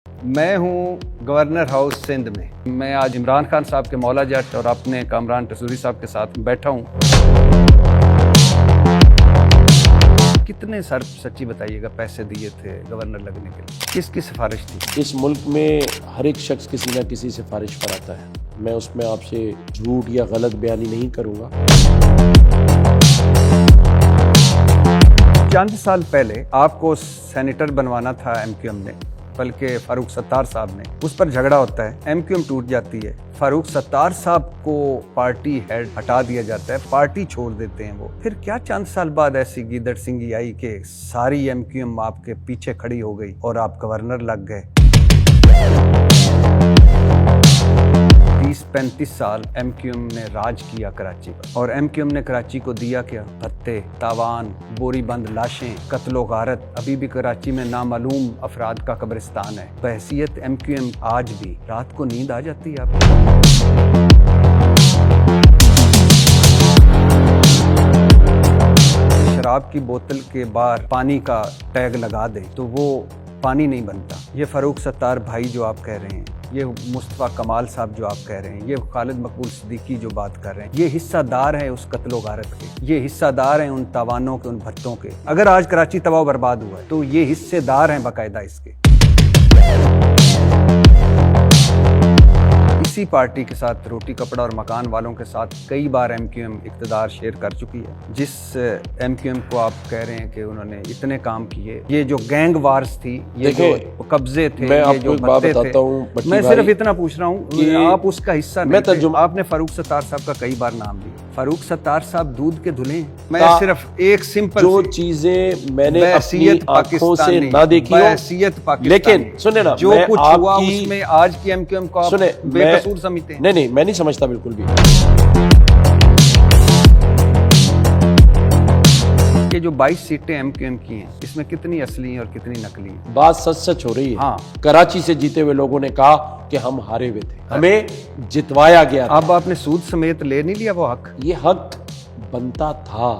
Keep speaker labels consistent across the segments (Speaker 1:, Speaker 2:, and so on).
Speaker 1: میں ہوں governor house Sindh میں آج عمران خان صاحب کے مولا جٹ اور اپنے کامران ٹسوری صاحب کے ساتھ بیٹھا ہوں. کتنے سر سچی بتائیے گا پیسے دیے تھے گورنر لگنے کے لیے؟ کس کی سفارش تھی؟
Speaker 2: اس ملک میں ہر ایک شخص کسی نہ کسی سفارش پر آتا ہے. میں اس میں آپ سے جھوٹ یا غلط بیانی نہیں کروں گا.
Speaker 1: چند سال پہلے آپ کو سینیٹر بنوانا تھا ایم کیو ایم نے، بلکہ فاروق ستار صاحب نے. اس پر جھگڑا ہوتا ہے، ایم کیو ایم ٹوٹ جاتی ہے، فاروق ستار صاحب کو پارٹی ہیڈ ہٹا دیا جاتا ہے، پارٹی چھوڑ دیتے ہیں وہ. پھر کیا چند سال بعد ایسی گیدڑ سنگھی آئی کہ ساری ایم کیو ایم آپ کے پیچھے کھڑی ہو گئی اور آپ گورنر لگ گئے. 30-35 سال ایم کیو ایم نے راج کیا کراچی پر، اور ایم کیو ایم نے کراچی کو دیا کیا؟ پتے، تاوان، بوری بند لاشیں، قتل و غارت. ابھی بھی کراچی میں نامعلوم افراد کا قبرستان ہے. بحیثیت ایم کیو ایم آج بھی رات کو نیند آ جاتی ہے آپ کو؟ شراب کی بوتل کے باہر پانی کا ٹیگ لگا دیں تو وہ پانی نہیں بنتا. یہ فاروق ستار بھائی جو آپ کہہ رہے ہیں، یہ مصطفیٰ کمال صاحب جو آپ کہہ رہے ہیں، یہ خالد مقبول صدیقی جو بات کر رہے ہیں، یہ حصہ دار ہیں اس قتل و غارت کے، یہ حصہ دار ہیں ان تاوانوں کے، ان بھتوں کے. اگر آج کراچی تباہ و برباد ہوا ہے تو یہ حصے دار ہیں باقاعدہ اس کے. اسی پارٹی کے ساتھ روٹی کپڑا اور مکان والوں کے ساتھ کئی بار ایم کیو ایم اقتدار شیئر کر چکی ہے. جس ایم کیو ایم کو آپ کہہ رہے ہیں کہ انہوں نے اتنے کام کیے، یہ جو گینگ وارز تھی، یہ جو قبضے تھے، یہ جو بھتے تھے، میں صرف اتنا پوچھ رہا ہوں، آپ اس کا حصہ نہیں تھے. آپ نے فاروق ستار صاحب کا کئی بار نام لیا. فاروق ستار صاحب دودھ کے دھلے ہیں. میں صرف ایک سمپل
Speaker 2: جو چیزیں میں نے اپنی آنکھوں سے نہ دیکھی ہوں، لیکن سنیں نا،
Speaker 1: جو کچھ ہوا اس میں آج کی ایم کیو ایم کو آپ بے قصور سمجھتے ہیں.
Speaker 2: نہیں، میں نہیں سمجھتا بالکل بھی.
Speaker 1: یہ جو 22 سیٹیں ایم کیو ایم کی ہیں، اس میں کتنی اصلی ہیں اور کتنی نقلی ہیں؟
Speaker 2: بات سچ ہو رہی ہے.
Speaker 1: ہاں،
Speaker 2: کراچی سے جیتے ہوئے لوگوں نے کہا کہ ہم ہارے ہوئے تھے، ہمیں جتوایا گیا.
Speaker 1: اب آپ نے سود سمیت لے نہیں لیا وہ حق؟
Speaker 2: یہ حق بنتا تھا.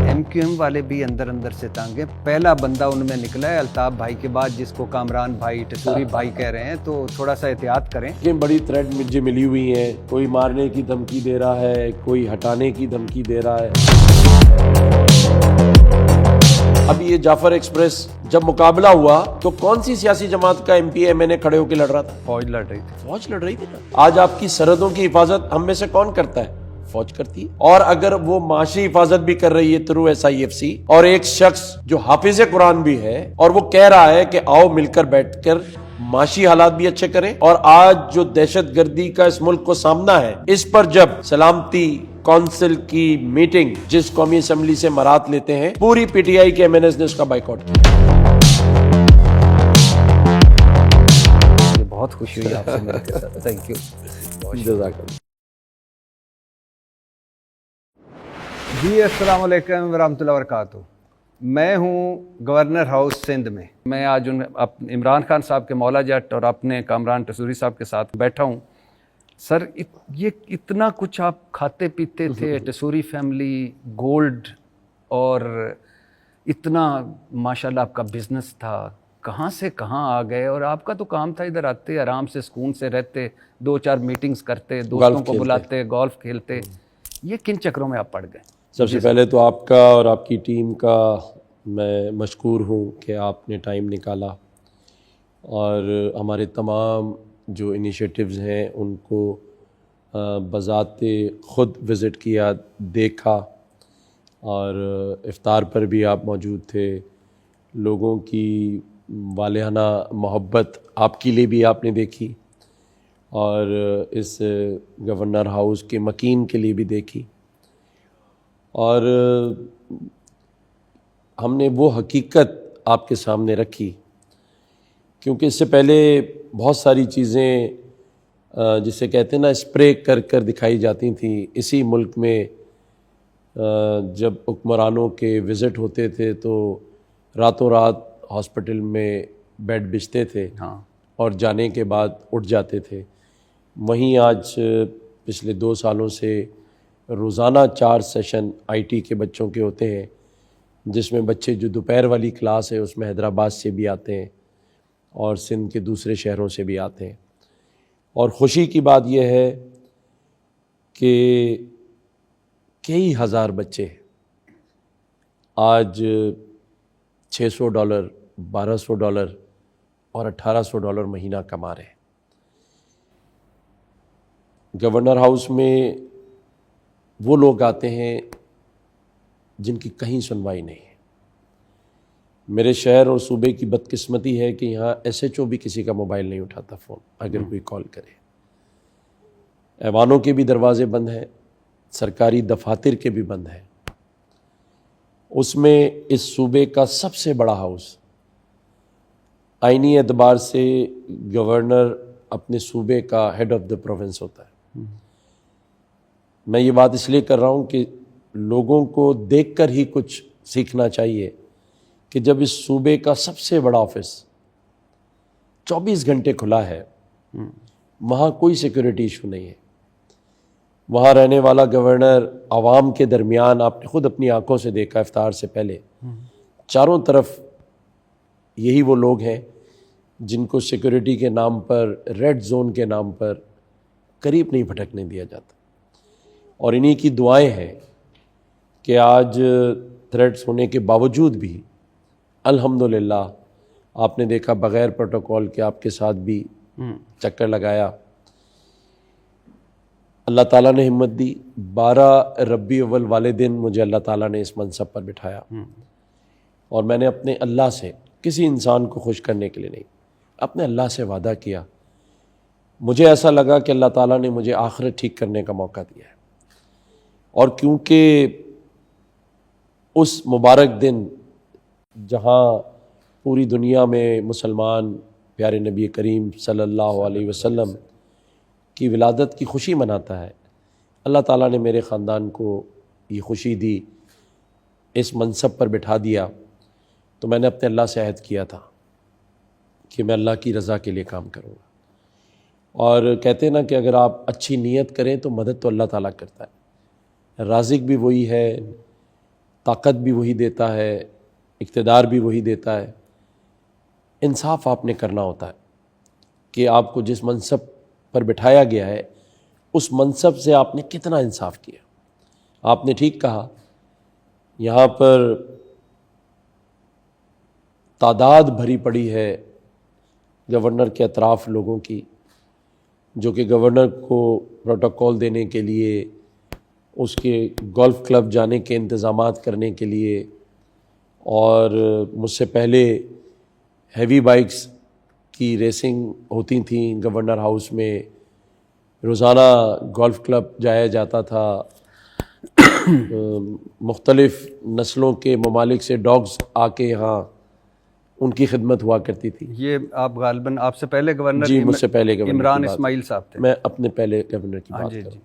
Speaker 1: ایم کیو ایم والے بھی اندر سے تنگ ہیں. پہلا بندہ ان میں نکلا ہے الطاف بھائی کے بعد، جس کو کامران بھائی، ٹسوری بھائی کہہ رہے ہیں، تو تھوڑا سا احتیاط کریں.
Speaker 2: یہ بڑی تھریٹ مجھے ملی ہوئی ہیں، کوئی مارنے کی دھمکی دے رہا ہے، کوئی ہٹانے کی دھمکی دے رہا ہے. اب یہ جعفر ایکسپریس جب مقابلہ ہوا تو کون سی سیاسی جماعت کا ایم پی ایم این اے کھڑے ہو کے لڑ رہا تھا؟
Speaker 1: فوج لڑ رہی تھی.
Speaker 2: فوج لڑ رہی تھی نا. آج آپ کی سرحدوں کی حفاظت ہم میں سے کون کرتا ہے؟ فوج کرتی ہے. اور اگر وہ معاشی حفاظت بھی کر رہی ہے تھرو SIFC، اور ایک شخص جو حافظ قرآن بھی ہے اور وہ کہہ رہا ہے کہ آؤ مل کر بیٹھ کر معاشی حالات بھی اچھے کریں، اور آج جو دہشت گردی کا اس ملک کو سامنا ہے، اس پر جب سلامتی کونسل کی میٹنگ جس قومی اسمبلی سے مراد لیتے ہیں، پوری پی ٹی آئی کے MNS نے اس کا بائیکاٹ کیا.
Speaker 1: بہت خوشی ہوئی آپ سے مل کے سر. Thank you.
Speaker 2: جزاک اللہ.
Speaker 1: جی السلام علیکم ورحمۃ اللہ وبرکاتہ. میں ہوں گورنر ہاؤس سندھ میں آج عمران خان صاحب کے مولا جٹ اور اپنے کامران ٹسوری صاحب کے ساتھ بیٹھا ہوں. سر یہ اتنا کچھ آپ کھاتے پیتے تھے، ٹسوری فیملی، گولڈ، اور اتنا ماشاءاللہ آپ کا بزنس تھا، کہاں سے کہاں آ گئے؟ اور آپ کا تو کام تھا ادھر آتے آرام سے سکون سے رہتے، 2-4 میٹنگز کرتے، دوستوں کو بلاتے، گولف کھیلتے. یہ کن چکروں میں آپ پڑ گئے؟
Speaker 2: سب سے پہلے تو آپ کا اور آپ کی ٹیم کا میں مشکور ہوں کہ آپ نے ٹائم نکالا اور ہمارے تمام جو انیشیٹوز ہیں ان کو بذات خود وزٹ کیا، دیکھا، اور افطار پر بھی آپ موجود تھے. لوگوں کی والہانہ محبت آپ کے لیے بھی آپ نے دیکھی، اور اس گورنر ہاؤس کے مکین کے لیے بھی دیکھی. اور ہم نے وہ حقیقت آپ کے سامنے رکھی، کیونکہ اس سے پہلے بہت ساری چیزیں جسے کہتے ہیں نا اسپرے کر کر دکھائی جاتی تھیں. اسی ملک میں جب حکمرانوں کے وزٹ ہوتے تھے تو راتوں رات ہاسپٹل میں بیڈ بچھتے تھے، اور جانے کے بعد اٹھ جاتے تھے. وہیں آج پچھلے 2 سالوں سے روزانہ 4 سیشن IT کے بچوں کے ہوتے ہیں. جس میں بچے جو دوپہر والی کلاس ہے اس میں حیدرآباد سے بھی آتے ہیں اور سندھ کے دوسرے شہروں سے بھی آتے ہیں. اور خوشی کی بات یہ ہے کہ کئی ہزار بچے آج $600 $1200 اور $1800 مہینہ کما رہے ہیں. گورنر ہاؤس میں وہ لوگ آتے ہیں جن کی کہیں سنوائی نہیں ہے. میرے شہر اور صوبے کی بدقسمتی ہے کہ یہاں SHO بھی کسی کا موبائل نہیں اٹھاتا فون اگر کوئی کال کرے. ایوانوں کے بھی دروازے بند ہیں, سرکاری دفاتر کے بھی بند ہیں. اس میں اس صوبے کا سب سے بڑا ہاؤس, آئینی اعتبار سے گورنر اپنے صوبے کا ہیڈ آف دا پروونس ہوتا ہے. میں یہ بات اس لیے کر رہا ہوں کہ لوگوں کو دیکھ کر ہی کچھ سیکھنا چاہیے کہ جب اس صوبے کا سب سے بڑا آفس 24 گھنٹے کھلا ہے, وہاں کوئی سیکورٹی ایشو نہیں ہے. وہاں رہنے والا گورنر عوام کے درمیان, آپ نے خود اپنی آنکھوں سے دیکھا افطار سے پہلے, چاروں طرف یہی وہ لوگ ہیں جن کو سیکورٹی کے نام پر, ریڈ زون کے نام پر قریب نہیں پھٹکنے دیا جاتا. اور انہی کی دعائیں ہیں کہ آج تھریٹس ہونے کے باوجود بھی الحمدللہ آپ نے دیکھا بغیر پروٹوکول کے آپ کے ساتھ بھی چکر لگایا. اللہ تعالیٰ نے ہمت دی. 12 ربیع الاول والے دن مجھے اللہ تعالیٰ نے اس منصب پر بٹھایا, اور میں نے اپنے اللہ سے, کسی انسان کو خوش کرنے کے لیے نہیں, اپنے اللہ سے وعدہ کیا. مجھے ایسا لگا کہ اللہ تعالیٰ نے مجھے آخرت ٹھیک کرنے کا موقع دیا ہے. اور کیونکہ اس مبارک دن جہاں پوری دنیا میں مسلمان پیارے نبی کریم صلی اللہ علیہ وسلم کی ولادت کی خوشی مناتا ہے, اللہ تعالیٰ نے میرے خاندان کو یہ خوشی دی, اس منصب پر بٹھا دیا. تو میں نے اپنے اللہ سے عہد کیا تھا کہ میں اللہ کی رضا کے لیے کام کروں گا. اور کہتے ہیں نا کہ اگر آپ اچھی نیت کریں تو مدد تو اللہ تعالیٰ کرتا ہے. رازق بھی وہی ہے, طاقت بھی وہی دیتا ہے, اقتدار بھی وہی دیتا ہے. انصاف آپ نے کرنا ہوتا ہے کہ آپ کو جس منصب پر بٹھایا گیا ہے اس منصب سے آپ نے کتنا انصاف کیا. آپ نے ٹھیک کہا, یہاں پر تعداد بھری پڑی ہے گورنر کے اطراف لوگوں کی, جو کہ گورنر کو پروٹوکول دینے کے لیے, اس کے گولف کلب جانے کے انتظامات کرنے کے لیے, اور مجھ سے پہلے ہیوی بائکس کی ریسنگ ہوتی تھیں گورنر ہاؤس میں, روزانہ گولف کلب جایا جاتا تھا, مختلف نسلوں کے ممالک سے ڈاگز آ کے یہاں ان کی خدمت ہوا کرتی تھی.
Speaker 1: یہ آپ غالباً آپ سے پہلے گورنر,
Speaker 2: جی مجھ سے پہلے گورنر
Speaker 1: عمران اسماعیل صاحب تھے.
Speaker 2: میں اپنے پہلے گورنر کی بات کر رہا ہوں.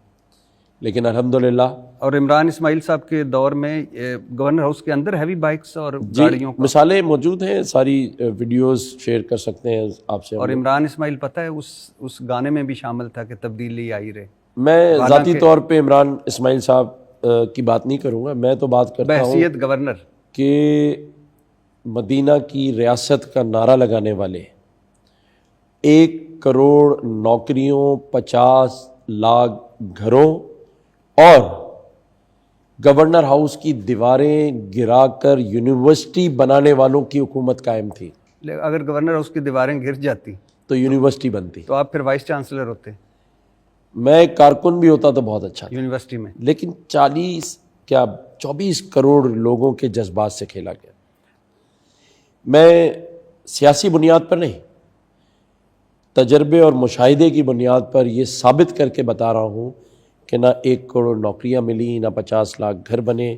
Speaker 2: لیکن الحمدللہ,
Speaker 1: اور عمران اسماعیل صاحب کے دور میں گورنر ہاؤس کے اندر ہیوی بائکس اور گاڑیوں کا
Speaker 2: مثالیں موجود ہیں, ساری ویڈیوز شیئر کر سکتے ہیں آپ سے.
Speaker 1: اور عمران اسماعیل پتہ ہے اس گانے میں بھی شامل تھا کہ تبدیلی آئی رہے.
Speaker 2: میں ذاتی طور پہ عمران اسماعیل صاحب کی بات نہیں کروں گا, میں تو بات کرتا ہوں
Speaker 1: بحیثیت گورنر
Speaker 2: کہ مدینہ کی ریاست کا نعرہ لگانے والے 1 کروڑ نوکریوں, 50 لاکھ گھروں اور گورنر ہاؤس کی دیواریں گرا کر یونیورسٹی بنانے والوں کی حکومت قائم تھی.
Speaker 1: اگر گورنر ہاؤس کی دیواریں گر جاتی
Speaker 2: تو یونیورسٹی بنتی,
Speaker 1: تو آپ پھر وائس چانسلر ہوتے.
Speaker 2: میں کارکن بھی ہوتا تو بہت اچھا تھا
Speaker 1: یونیورسٹی میں.
Speaker 2: لیکن 24 کروڑ لوگوں کے جذبات سے کھیلا گیا. میں سیاسی بنیاد پر نہیں, تجربے اور مشاہدے کی بنیاد پر یہ ثابت کر کے بتا رہا ہوں کہ نہ 1 کروڑ نوکریاں ملی, نہ 50 لاکھ گھر بنے,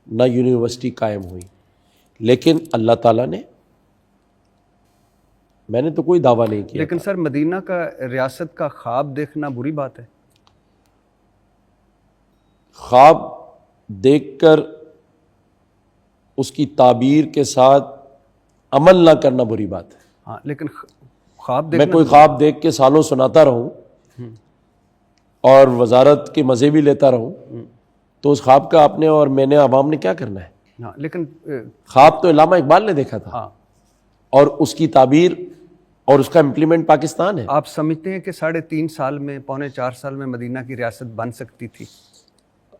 Speaker 2: نہ یونیورسٹی قائم ہوئی. لیکن اللہ تعالیٰ نے, میں نے تو کوئی دعویٰ نہیں کیا.
Speaker 1: لیکن سر مدینہ کا ریاست کا خواب دیکھنا بری بات ہے.
Speaker 2: خواب دیکھ کر اس کی تعبیر کے ساتھ عمل نہ کرنا بری بات ہے.
Speaker 1: ہاں لیکن خواب
Speaker 2: میں
Speaker 1: دیکھنا,
Speaker 2: کوئی خواب دیکھ کے سالوں سناتا رہوں اور وزارت کے مزے بھی لیتا رہوں, تو اس خواب کا آپ نے اور میں نے عوام نے کیا کرنا ہے؟
Speaker 1: ہاں لیکن
Speaker 2: خواب تو علامہ اقبال نے دیکھا تھا،
Speaker 1: ہاں
Speaker 2: اور اس کی تعبیر اور اس کا امپلیمنٹ پاکستان ہے۔
Speaker 1: آپ سمجھتے ہیں کہ 3.5 سال میں، 3.25 سال میں مدینہ کی ریاست بن سکتی تھی؟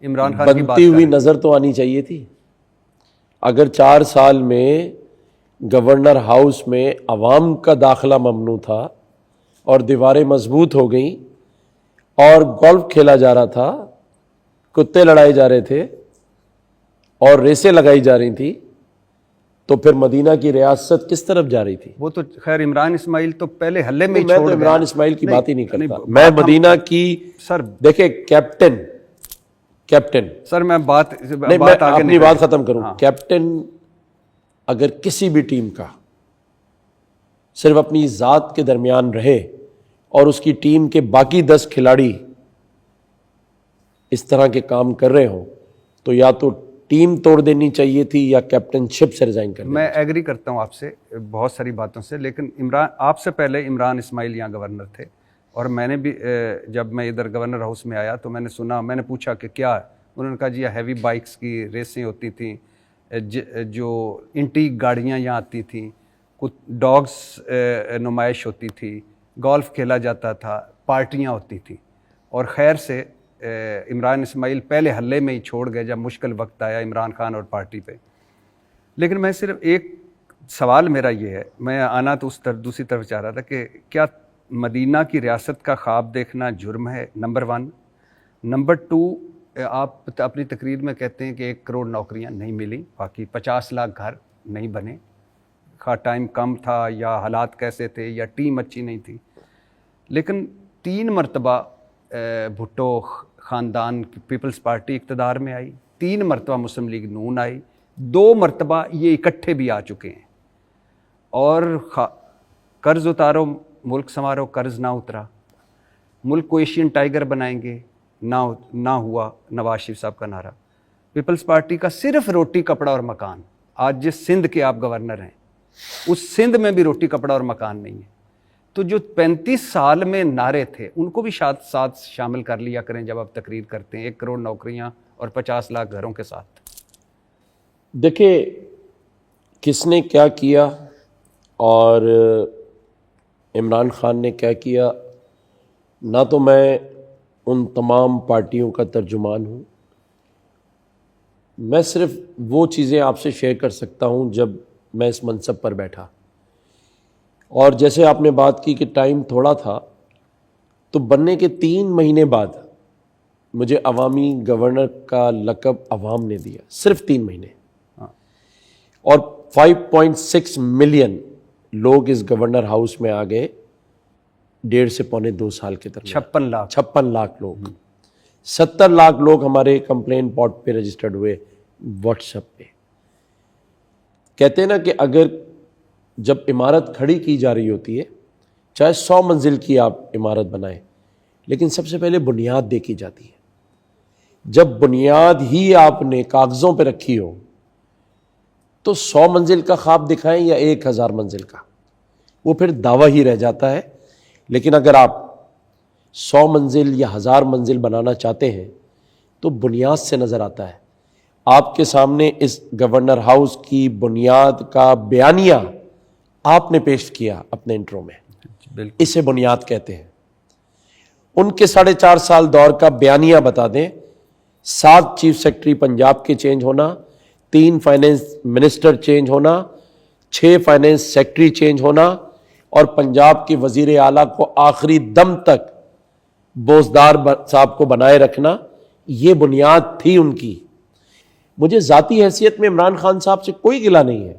Speaker 1: عمران خان کی بات
Speaker 2: بنتی ہوئی
Speaker 1: کریں۔
Speaker 2: نظر تو آنی چاہیے تھی۔ اگر 4 سال میں گورنر ہاؤس میں عوام کا داخلہ ممنوع تھا اور دیواریں مضبوط ہو گئیں اور گولف کھیلا جا رہا تھا، کتے لڑائے جا رہے تھے اور ریسیں لگائی جا رہی تھی، تو پھر مدینہ کی ریاست کس طرف جا رہی تھی؟
Speaker 1: وہ تو خیر عمران اسماعیل تو پہلے حلے میں ہی
Speaker 2: میں
Speaker 1: چھوڑ
Speaker 2: تو
Speaker 1: گئے۔
Speaker 2: عمران اسماعیل کی بات ہی نہیں
Speaker 1: نہیں،
Speaker 2: کرتا، میں مدینہ کی
Speaker 1: سر
Speaker 2: دیکھیں کیپٹن
Speaker 1: سر میں بات
Speaker 2: نہیں، میں
Speaker 1: آگے
Speaker 2: اپنی
Speaker 1: نہیں
Speaker 2: بات ختم کروں۔
Speaker 1: ہاں۔
Speaker 2: کیپٹن اگر کسی بھی ٹیم کا صرف اپنی ذات کے درمیان رہے اور اس کی ٹیم کے باقی 10 کھلاڑی اس طرح کے کام کر رہے ہوں تو یا تو ٹیم توڑ دینی چاہیے تھی یا کیپٹن شپ سے ریزائن کرنا۔
Speaker 1: میں ایگری کرتا ہوں آپ سے بہت ساری باتوں سے، لیکن آپ سے پہلے عمران اسماعیل یہاں گورنر تھے، اور میں نے بھی جب میں ادھر گورنر ہاؤس میں آیا تو میں نے سنا، میں نے پوچھا کہ کیا ہے، انہوں نے کہا جی ہیوی بائکس کی ریسیں ہوتی تھیں، جو انٹیک گاڑیاں یہاں آتی تھیں، کچھ ڈاگس نمائش ہوتی تھی، گولف کھیلا جاتا تھا، پارٹیاں ہوتی تھیں، اور خیر سے عمران اسماعیل پہلے حلے میں ہی چھوڑ گئے جب مشکل وقت آیا عمران خان اور پارٹی پہ۔ لیکن میں صرف ایک سوال میرا یہ ہے، میں آنا تو دوسری طرف چاہ رہا تھا کہ کیا مدینہ کی ریاست کا خواب دیکھنا جرم ہے؟ نمبر 1۔ نمبر 2، آپ اپنی تقریر میں کہتے ہیں کہ 1 کروڑ نوکریاں نہیں ملیں، باقی 50 لاکھ گھر نہیں بنے، خواہ ٹائم کم تھا یا حالات کیسے تھے یا ٹیم اچھی نہیں تھی، لیکن 3 مرتبہ بھٹو خاندان کی پیپلز پارٹی اقتدار میں آئی، 3 مرتبہ مسلم لیگ نون آئی، 2 مرتبہ یہ اکٹھے بھی آ چکے ہیں، اور قرض اتارو ملک سنوارو، قرض نہ اترا، ملک کو ایشین ٹائیگر بنائیں گے، نہ ہوا نواز شریف صاحب کا نعرہ۔ پیپلز پارٹی کا صرف روٹی کپڑا اور مکان، آج جس سندھ کے آپ گورنر ہیں اس سندھ میں بھی روٹی کپڑا اور مکان نہیں ہے۔ تو جو 35 سال میں نعرے تھے ان کو بھی ساتھ شامل کر لیا کریں جب آپ تقریر کرتے ہیں، 1 کروڑ نوکریاں اور 50 لاکھ گھروں کے ساتھ۔
Speaker 2: دیکھیں کس نے کیا کیا اور عمران خان نے کیا کیا، نہ تو میں ان تمام پارٹیوں کا ترجمان ہوں، میں صرف وہ چیزیں آپ سے شیئر کر سکتا ہوں جب میں اس منصب پر بیٹھا، اور جیسے آپ نے بات کی کہ ٹائم تھوڑا تھا، تو بننے کے 3 مہینے بعد مجھے عوامی گورنر کا لقب عوام نے دیا، صرف 3 مہینے، اور 5.6 ملین لوگ اس گورنر ہاؤس میں آ گئے 1.5 سے پونے 2 سال کے درمیان، 56 لاکھ لوگ، 70 لاکھ لوگ ہمارے کمپلین پورٹ پہ رجسٹرڈ ہوئے واٹس ایپ پہ۔ کہتے ہیں نا کہ اگر جب عمارت کھڑی کی جا رہی ہوتی ہے، چاہے 100 منزل کی آپ عمارت بنائیں، لیکن سب سے پہلے بنیاد دیکھی جاتی ہے۔ جب بنیاد ہی آپ نے کاغذوں پہ رکھی ہو تو 100 منزل کا خواب دکھائیں یا 1000 منزل کا، وہ پھر دعویٰ ہی رہ جاتا ہے۔ لیکن اگر آپ 100 منزل یا 1000 منزل بنانا چاہتے ہیں تو بنیاد سے نظر آتا ہے۔ آپ کے سامنے اس گورنر ہاؤس کی بنیاد کا بیانیہ آپ نے پیش کیا اپنے انٹرو میں، اسے بنیاد کہتے ہیں۔ ان کے 4.5 سال دور کا بیانیہ بتا دیں، 7 چیف سیکرٹری پنجاب کے چینج ہونا، 3 فائنینس منسٹر چینج ہونا، 6 فائنینس سیکرٹری چینج ہونا، اور پنجاب کے وزیر اعلیٰ کو آخری دم تک بوزدار صاحب کو بنائے رکھنا، یہ بنیاد تھی ان کی۔ مجھے ذاتی حیثیت میں عمران خان صاحب سے کوئی گلہ نہیں ہے،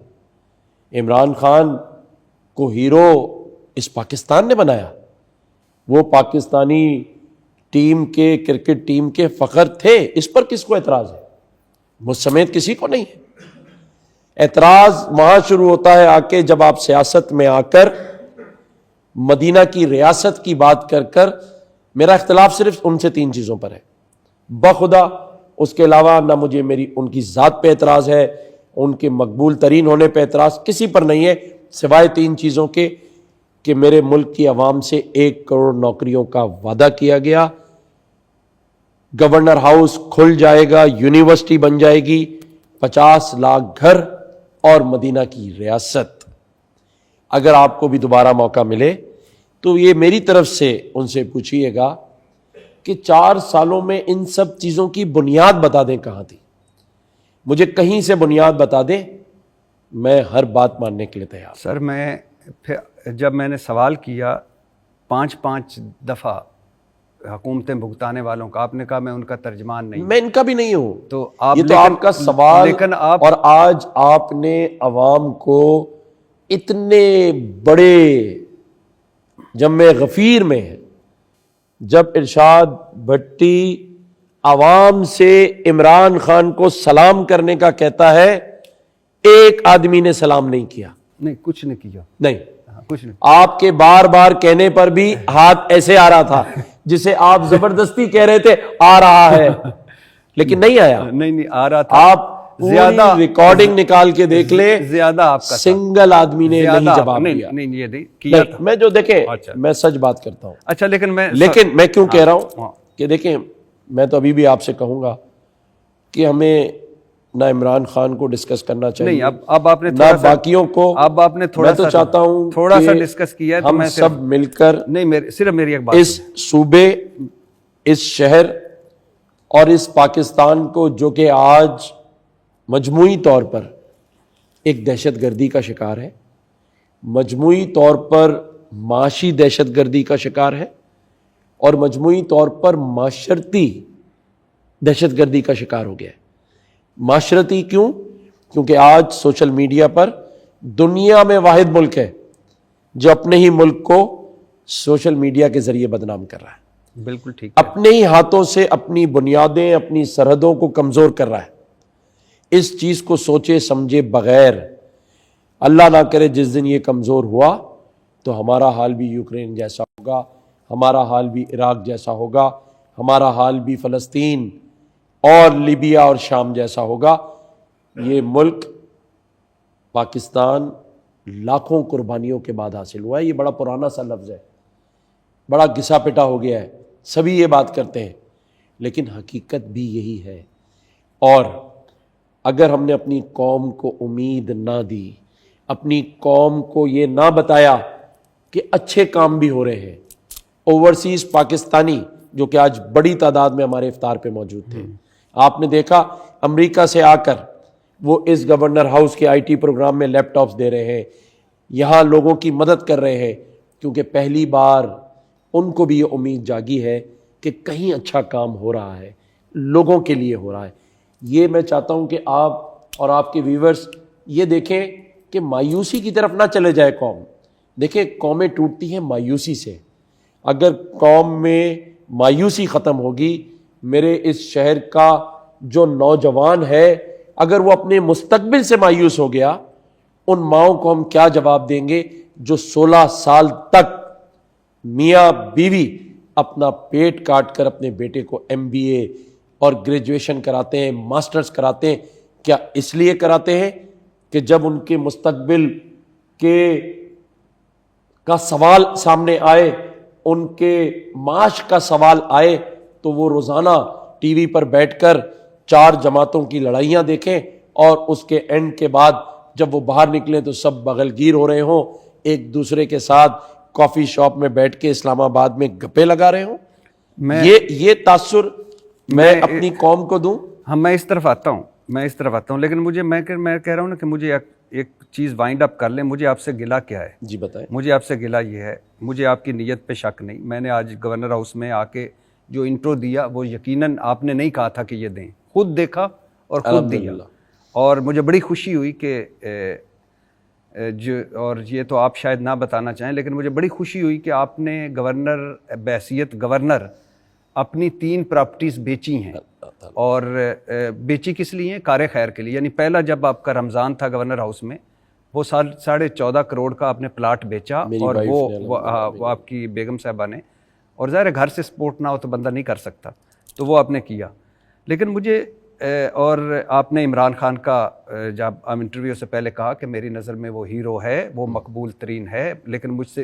Speaker 2: عمران خان کو ہیرو اس پاکستان نے بنایا، وہ پاکستانی ٹیم کے، کرکٹ ٹیم کے فخر تھے، اس پر کس کو اعتراض ہے؟ مجھ سمیت کسی کو نہیں ہے۔ اعتراض وہاں شروع ہوتا ہے آ کے جب آپ سیاست میں آ کر مدینہ کی ریاست کی بات کر میرا اختلاف صرف ان سے 3 چیزوں پر ہے بخدا، اس کے علاوہ نہ مجھے میری ان کی ذات پہ اعتراض ہے، ان کے مقبول ترین ہونے پہ اعتراض کسی پر نہیں ہے، سوائے 3 چیزوں کے کہ میرے ملک کی عوام سے 1 کروڑ نوکریوں کا وعدہ کیا گیا، گورنر ہاؤس کھل جائے گا، یونیورسٹی بن جائے گی، 50 لاکھ گھر اور مدینہ کی ریاست. اگر آپ کو بھی دوبارہ موقع ملے تو یہ میری طرف سے ان سے پوچھیے گا کہ 4 سالوں میں ان سب چیزوں کی بنیاد بتا دیں کہاں تھی. مجھے کہیں سے بنیاد بتا دیں, میں ہر بات ماننے کے لیے تیار.
Speaker 1: سر میں پھر جب میں نے سوال کیا 5 دفعہ حکومتیں بھگتانے والوں کا, آپ نے کہا میں ان کا ترجمان نہیں.
Speaker 2: میں ان کا بھی نہیں ہوں.
Speaker 1: تو آپ
Speaker 2: یہ تو آپ کا سوال,
Speaker 1: لیکن آپ
Speaker 2: اور آج آپ نے عوام کو اتنے بڑے جمع غفیر میں ہے, جب ارشاد بھٹی عوام سے عمران خان کو سلام کرنے کا کہتا ہے, ایک آدمی نے سلام نہیں کیا.
Speaker 1: نہیں, کچھ نہیں کیا,
Speaker 2: نہیں,
Speaker 1: کچھ نہیں.
Speaker 2: آپ کے بار بار کہنے پر بھی ہاتھ ایسے آ رہا تھا جسے آپ زبردستی کہہ رہے تھے آ رہا ہے, لیکن نہیں آیا.
Speaker 1: نہیں آ رہا تھا.
Speaker 2: آپ زیادہ ریکارڈنگ نکال کے دیکھ لیں,
Speaker 1: زیادہ آپ کا
Speaker 2: سنگل آدمی نے نہیں جواب دیا.
Speaker 1: نہیں یہ نہیں کیا تھا.
Speaker 2: میں جو دیکھیں, میں سچ بات کرتا ہوں.
Speaker 1: اچھا لیکن
Speaker 2: میں کیوں کہہ رہا ہوں کہ دیکھیں, میں تو ابھی بھی آپ سے کہوں گا کہ ہمیں نہ عمران خان کو ڈسکس کرنا چاہیے,
Speaker 1: نہیں اب آپ نے
Speaker 2: نہ باقیوں کو.
Speaker 1: اب آپ نے
Speaker 2: میں تو چاہتا ہوں
Speaker 1: تھوڑا سا ڈسکس کیا ہے,
Speaker 2: ہم سب مل کر
Speaker 1: نہیں, صرف میری ایک بات,
Speaker 2: اس صوبے, اس شہر اور اس پاکستان کو جو کہ آج مجموعی طور پر ایک دہشت گردی کا شکار ہے, مجموعی طور پر معاشی دہشت گردی کا شکار ہے, اور مجموعی طور پر معاشرتی دہشت گردی کا شکار ہو گیا ہے. معاشرتی کیوں؟ کیونکہ آج سوشل میڈیا پر دنیا میں واحد ملک ہے جو اپنے ہی ملک کو سوشل میڈیا کے ذریعے بدنام کر رہا ہے.
Speaker 1: بالکل ٹھیک,
Speaker 2: اپنے ہی ہاتھوں سے اپنی بنیادیں, اپنی سرحدوں کو کمزور کر رہا ہے. اس چیز کو سوچے سمجھے بغیر, اللہ نہ کرے جس دن یہ کمزور ہوا تو ہمارا حال بھی یوکرین جیسا ہوگا, ہمارا حال بھی عراق جیسا ہوگا, ہمارا حال بھی فلسطین اور لیبیا اور شام جیسا ہوگا. یہ ملک پاکستان لاکھوں قربانیوں کے بعد حاصل ہوا ہے. یہ بڑا پرانا سا لفظ ہے, بڑا گھسا پٹا ہو گیا ہے, سبھی یہ بات کرتے ہیں, لیکن حقیقت بھی یہی ہے. اور اگر ہم نے اپنی قوم کو امید نہ دی, اپنی قوم کو یہ نہ بتایا کہ اچھے کام بھی ہو رہے ہیں, اوورسیز پاکستانی جو کہ آج بڑی تعداد میں ہمارے افطار پہ موجود تھے, آپ نے دیکھا امریکہ سے آ کر وہ اس گورنر ہاؤس کے آئی ٹی پروگرام میں لیپ ٹاپس دے رہے ہیں, یہاں لوگوں کی مدد کر رہے ہیں, کیونکہ پہلی بار ان کو بھی یہ امید جاگی ہے کہ کہیں اچھا کام ہو رہا ہے, لوگوں کے لیے ہو رہا ہے. یہ میں چاہتا ہوں کہ آپ اور آپ کے ویورز یہ دیکھیں کہ مایوسی کی طرف نہ چلے جائے قوم. دیکھیں قومیں ٹوٹتی ہیں مایوسی سے. اگر قوم میں مایوسی ختم ہوگی, میرے اس شہر کا جو نوجوان ہے اگر وہ اپنے مستقبل سے مایوس ہو گیا, ان ماؤں کو ہم کیا جواب دیں گے جو 16 سال تک میاں بیوی اپنا پیٹ کاٹ کر اپنے بیٹے کو MBA اور گریجویشن کراتے ہیں, ماسٹرز کراتے ہیں. کیا اس لیے کراتے ہیں کہ جب ان کے مستقبل کا سوال سامنے آئے, ان کے معاش کا سوال آئے, تو وہ روزانہ ٹی وی پر بیٹھ کر 4 جماعتوں کی لڑائیاں دیکھیں, اور اس کے اینڈ کے بعد جب وہ باہر نکلیں تو سب بغل گیر ہو رہے ہوں, ایک دوسرے کے ساتھ کافی شاپ میں بیٹھ کے اسلام آباد میں گپے لگا رہے ہوں. یہ تاثر میں اپنی قوم کو دوں.
Speaker 1: ہاں, میں اس طرف آتا ہوں, لیکن میں کہہ رہا ہوں نا کہ مجھے ایک چیز وائنڈ اپ کر لیں. مجھے آپ سے گلہ کیا ہے؟
Speaker 2: جی بتائیں.
Speaker 1: مجھے آپ سے گلہ یہ ہے, مجھے آپ کی نیت پہ شک نہیں. میں نے آج گورنر ہاؤس میں آ کے جو انٹرو دیا وہ یقیناً آپ نے نہیں کہا تھا کہ یہ دیں, خود دیکھا اور خود دیا, اور مجھے بڑی خوشی ہوئی کہ اور یہ تو آپ شاید نہ بتانا چاہیں, لیکن مجھے بڑی خوشی ہوئی کہ آپ نے گورنر بحیثیت گورنر اپنی 3 پراپرٹیز بیچی ہیں. اور بیچی کس لیے ہیں؟ کار خیر کے لیے. یعنی پہلا جب آپ کا رمضان تھا گورنر ہاؤس میں, وہ 14.5 کروڑ کا آپ نے پلاٹ بیچا, اور وہ آپ کی بیگم صاحبہ نے, اور ظاہر ہے گھر سے سپورٹ نہ ہو تو بندہ نہیں کر سکتا, تو وہ آپ نے کیا. لیکن مجھے اور آپ نے عمران خان کا جب انٹرویو سے پہلے کہا کہ میری نظر میں وہ ہیرو ہے, وہ مقبول ترین ہے, لیکن مجھے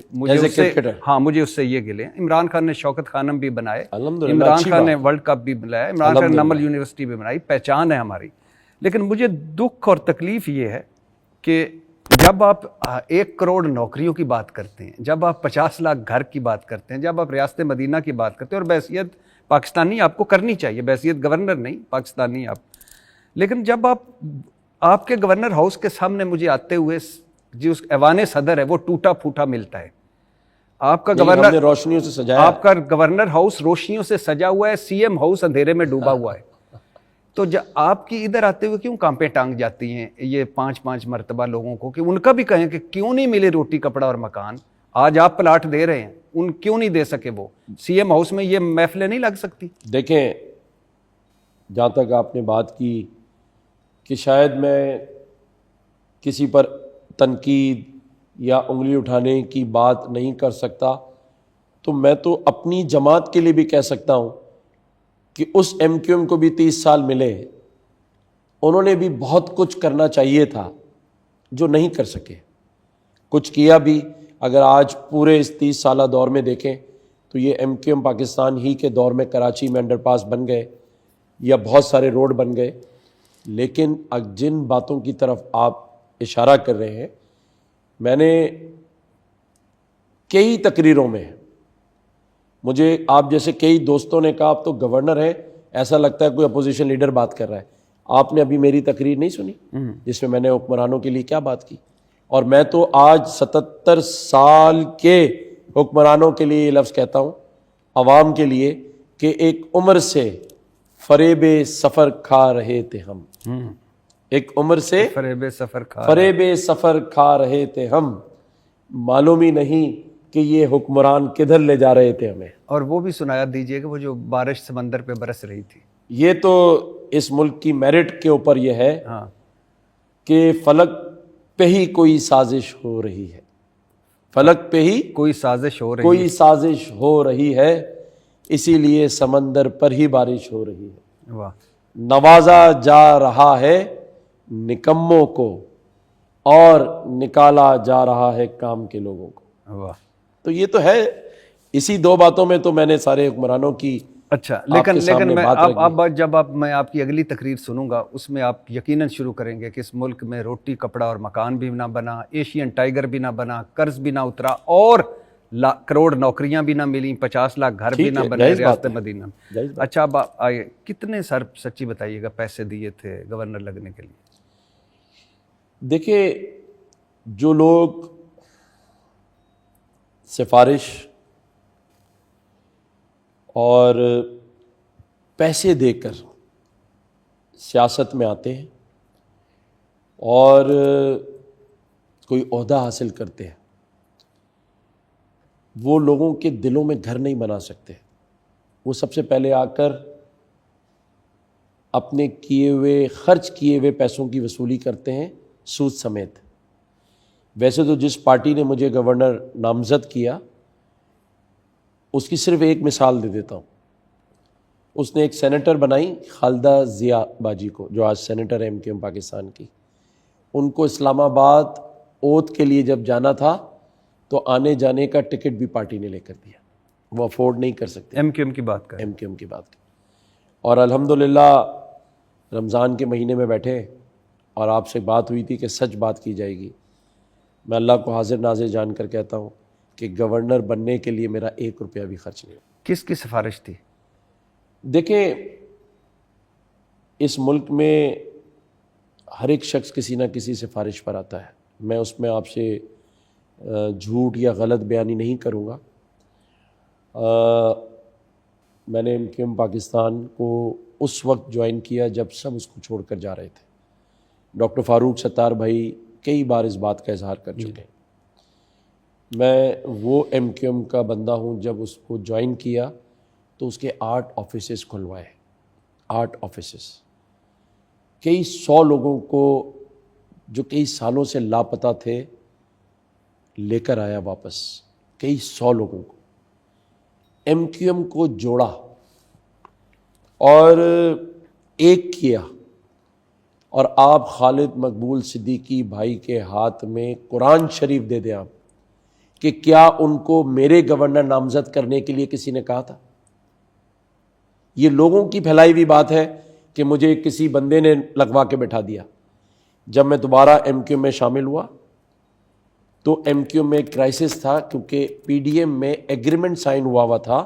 Speaker 1: اس سے یہ گلے. عمران خان نے شوکت خانم بھی بنائے, عمران خان نے ورلڈ کپ بھی بنایا, عمران خان نے نمل یونیورسٹی بھی بنائی, پہچان ہے ہماری. لیکن مجھے دکھ اور تکلیف یہ ہے کہ جب آپ 1 کروڑ نوکریوں کی بات کرتے ہیں، جب آپ 50 لاکھ گھر کی بات کرتے ہیں، جب آپ ریاست مدینہ کی بات کرتے ہیں، اور بحیثیت پاکستانی آپ کو کرنی چاہیے، بحیثیت گورنر نہیں، پاکستانی آپ، لیکن جب آپ کے گورنر ہاؤس کے سامنے مجھے آتے ہوئے جو اس ایوان صدر ہے وہ ٹوٹا پھوٹا ملتا ہے، آپ کا
Speaker 2: ہم نے روشنیوں سے سجایا،
Speaker 1: آپ کا گورنر ہاؤس روشنیوں سے سجا ہوا ہے، سی ایم ہاؤس اندھیرے میں ڈوبا ہوا ہے، تو آپ کی ادھر آتے ہوئے کیوں کانپیں ٹانگ جاتی ہیں یہ 5 مرتبہ لوگوں کو، کہ ان کا بھی کہیں کہ کیوں نہیں ملے روٹی کپڑا اور مکان؟ آج آپ پلاٹ دے رہے ہیں، ان کیوں نہیں دے سکے؟ وہ سی ایم ہاؤس میں یہ محفلیں نہیں لگ سکتی؟
Speaker 2: دیکھیں جہاں تک آپ نے بات کی کہ شاید میں کسی پر تنقید یا انگلی اٹھانے کی بات نہیں کر سکتا، تو میں تو اپنی جماعت کے لیے بھی کہہ سکتا ہوں کہ اس ایم کیو ایم کو بھی 30 سال ملے، انہوں نے بھی بہت کچھ کرنا چاہیے تھا جو نہیں کر سکے، کچھ کیا بھی۔ اگر آج پورے اس 30 سالہ دور میں دیکھیں تو یہ ایم کیو ایم پاکستان ہی کے دور میں کراچی میں انڈر پاس بن گئے یا بہت سارے روڈ بن گئے، لیکن جن باتوں کی طرف آپ اشارہ کر رہے ہیں، میں نے کئی تقریروں میں، مجھے آپ جیسے کئی دوستوں نے کہا آپ تو گورنر ہیں، ایسا لگتا ہے کوئی اپوزیشن لیڈر بات کر رہا ہے۔ آپ نے ابھی میری تقریر نہیں سنی جس میں نے حکمرانوں کے لیے کیا بات کی؟ اور میں تو آج 77 سال کے حکمرانوں کے لیے یہ لفظ کہتا ہوں، عوام کے لیے، کہ ایک عمر سے فریب سفر کھا رہے تھے ہم، ایک عمر سے
Speaker 1: فریب
Speaker 2: سفر کھا رہے تھے ہم، معلوم ہی نہیں کہ یہ حکمران کدھر لے جا رہے تھے ہمیں۔
Speaker 1: اور وہ بھی سنایا دیجئے کہ وہ جو بارش سمندر پہ برس رہی تھی،
Speaker 2: یہ تو اس ملک کی میرٹ کے اوپر یہ ہے کہ فلک پہ ہی کوئی سازش ہو رہی ہے، فلک پہ ہی
Speaker 1: کوئی سازش ہو رہی
Speaker 2: ہے، اسی لیے سمندر پر ہی بارش ہو رہی ہے۔
Speaker 1: واہ،
Speaker 2: نوازا جا رہا ہے نکموں کو اور نکالا جا رہا ہے کام کے لوگوں کو۔
Speaker 1: واہ،
Speaker 2: تو یہ تو ہے، اسی 2 باتوں میں تو میں نے سارے حکمرانوں کی
Speaker 1: اچھا، لیکن میں آپ کی اگلی تقریر سنوں گا، اس میں آپ یقیناً شروع کریں گے کہ اس ملک میں روٹی کپڑا اور مکان بھی نہ بنا، ایشین ٹائیگر بھی نہ بنا، قرض بھی نہ اترا، اور کروڑ نوکریاں بھی نہ ملیں، 50 لاکھ گھر بھی نہ بنے ریاست مدینہ میں۔ اچھا، اب آئے کتنے سر سچی بتائیے گا پیسے دیے تھے گورنر لگنے کے لیے؟
Speaker 2: دیکھیں، جو لوگ سفارش اور پیسے دے کر سیاست میں آتے ہیں اور کوئی عہدہ حاصل کرتے ہیں، وہ لوگوں کے دلوں میں گھر نہیں بنا سکتے۔ وہ سب سے پہلے آ کر اپنے خرچ کیے ہوئے پیسوں کی وصولی کرتے ہیں، سود سمیت۔ ویسے تو جس پارٹی نے مجھے گورنر نامزد کیا، اس کی صرف ایک مثال دے دیتا ہوں۔ اس نے ایک سینیٹر بنائی خالدہ ضیاء باجی کو، جو آج senator M Q M Pakistan کی۔ ان کو اسلام آباد اوتھ کے لیے جب جانا تھا تو آنے جانے کا ٹکٹ بھی پارٹی نے لے کر دیا، وہ افورڈ نہیں کر سکتے۔
Speaker 1: ایم کیو ایم کی بات کریں،
Speaker 2: ایم کیو ایم کی بات کی۔ اور الحمدللہ رمضان کے مہینے میں بیٹھے اور آپ سے بات ہوئی تھی کہ سچ بات کی جائے گی۔ میں اللہ کو حاضر ناظر جان کر کہتا ہوں کہ گورنر بننے کے لیے میرا 1 روپیہ بھی خرچ نہیں۔
Speaker 1: کس کی سفارش تھی؟
Speaker 2: دیکھیں، اس ملک میں ہر ایک شخص کسی نہ کسی سفارش پر آتا ہے، میں اس میں آپ سے جھوٹ یا غلط بیانی نہیں کروں گا۔ میں نے ایم کیو ایم پاکستان کو اس وقت جوائن کیا جب سب اس کو چھوڑ کر جا رہے تھے۔ ڈاکٹر فاروق ستار بھائی کئی بار اس بات کا اظہار کر چکے ہیں۔ میں وہ ایم کیو ایم کا بندہ ہوں، جب اس کو جوائن کیا تو اس کے 8 آفیسز کھلوائے، 8 آفیسز، کئی 100 لوگوں کو جو کئی سالوں سے لاپتہ تھے لے کر آیا واپس، کئی 100 لوگوں کو ایم کیو ایم کو جوڑا اور ایک کیا۔ اور آپ خالد مقبول صدیقی بھائی کے ہاتھ میں قرآن شریف دے دیں آپ، کہ کیا ان کو میرے گورنر نامزد کرنے کے لیے کسی نے کہا تھا؟ یہ لوگوں کی پھیلائی ہوئی بات ہے کہ مجھے کسی بندے نے لگوا کے بٹھا دیا. جب میں دوبارہ ایم کیو میں شامل ہوا تو ایم کیو میں ایک کرائسس تھا, کیونکہ پی ڈی ایم میں ایگریمنٹ سائن ہوا تھا,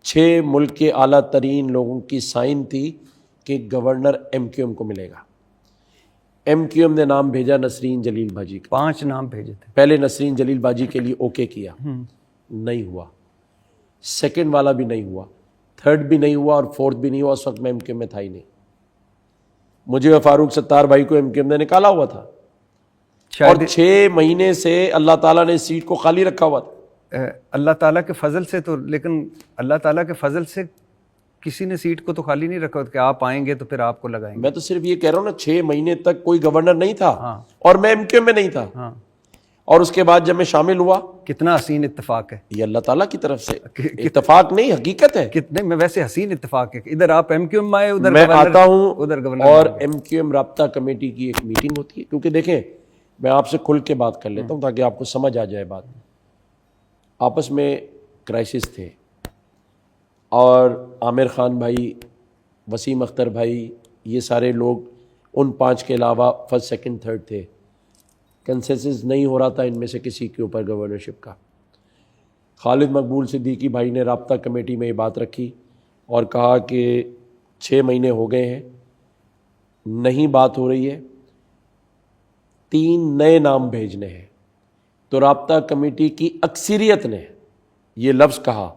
Speaker 2: 6 ملک کے اعلیٰ ترین لوگوں کی سائن تھی کہ گورنر ایم کیو ایم کو ملے گا. ایم کیو ایم نے نام بھیجا نسرین جلیل باجی کا.
Speaker 1: 5 نام بھیجے تھے.
Speaker 2: پہلے نسرین جلیل باجی کے لیے اوکے کیا, نہیں ہوا. سیکنڈ والا بھی نہیں ہوا, تھرڈ بھی نہیں ہوا, اور فورتھ بھی نہیں ہوا. اس وقت میں ایم کیو ایم میں تھا ہی نہیں. مجھے فاروق ستار بھائی کو ایم کیو ایم نے نکالا ہوا تھا, اور 6 مہینے سے اللہ تعالیٰ نے سیٹ کو خالی رکھا ہوا تھا.
Speaker 1: اللہ تعالیٰ کے فضل سے تو, لیکن اللہ تعالیٰ کے فضل سے کسی نے سیٹ کو تو خالی نہیں رکھا کہ آپ آئیں گے تو پھر آپ کو لگائیں گے.
Speaker 2: میں تو صرف یہ کہہ رہا ہوں نا, 6 مہینے تک کوئی گورنر نہیں تھا, اور میں ایم کیو ایم میں نہیں تھا. اور اس کے بعد جب میں شامل ہوا,
Speaker 1: کتنا حسین اتفاق ہے
Speaker 2: یہ اللہ تعالیٰ کی طرف سے اتفاق نہیں, حقیقت ہے.
Speaker 1: کتنے میں ویسے حسین اتفاق ہے, ادھر آپ ایم کیو ایم آئے, ادھر
Speaker 2: میں آتا ہوں,
Speaker 1: ادھر گورنر,
Speaker 2: اور ایم کیو ایم رابطہ کمیٹی کی ایک میٹنگ ہوتی ہے. کیونکہ دیکھیں, میں آپ سے کھل کے بات کر لیتا ہوں تاکہ آپ کو سمجھ آ جائے بات. آپس میں کرائسس تھے, اور عامر خان بھائی, وسیم اختر بھائی, یہ سارے لوگ ان 5 کے علاوہ فرسٹ سیکنڈ تھرڈ تھے. کنسنسس نہیں ہو رہا تھا ان میں سے کسی کے اوپر گورنرشپ کا. خالد مقبول صدیقی بھائی نے رابطہ کمیٹی میں یہ بات رکھی اور کہا کہ 6 مہینے ہو گئے ہیں, نہیں بات ہو رہی ہے, 3 نئے نام بھیجنے ہیں. تو رابطہ کمیٹی کی اکثریت نے یہ لفظ کہا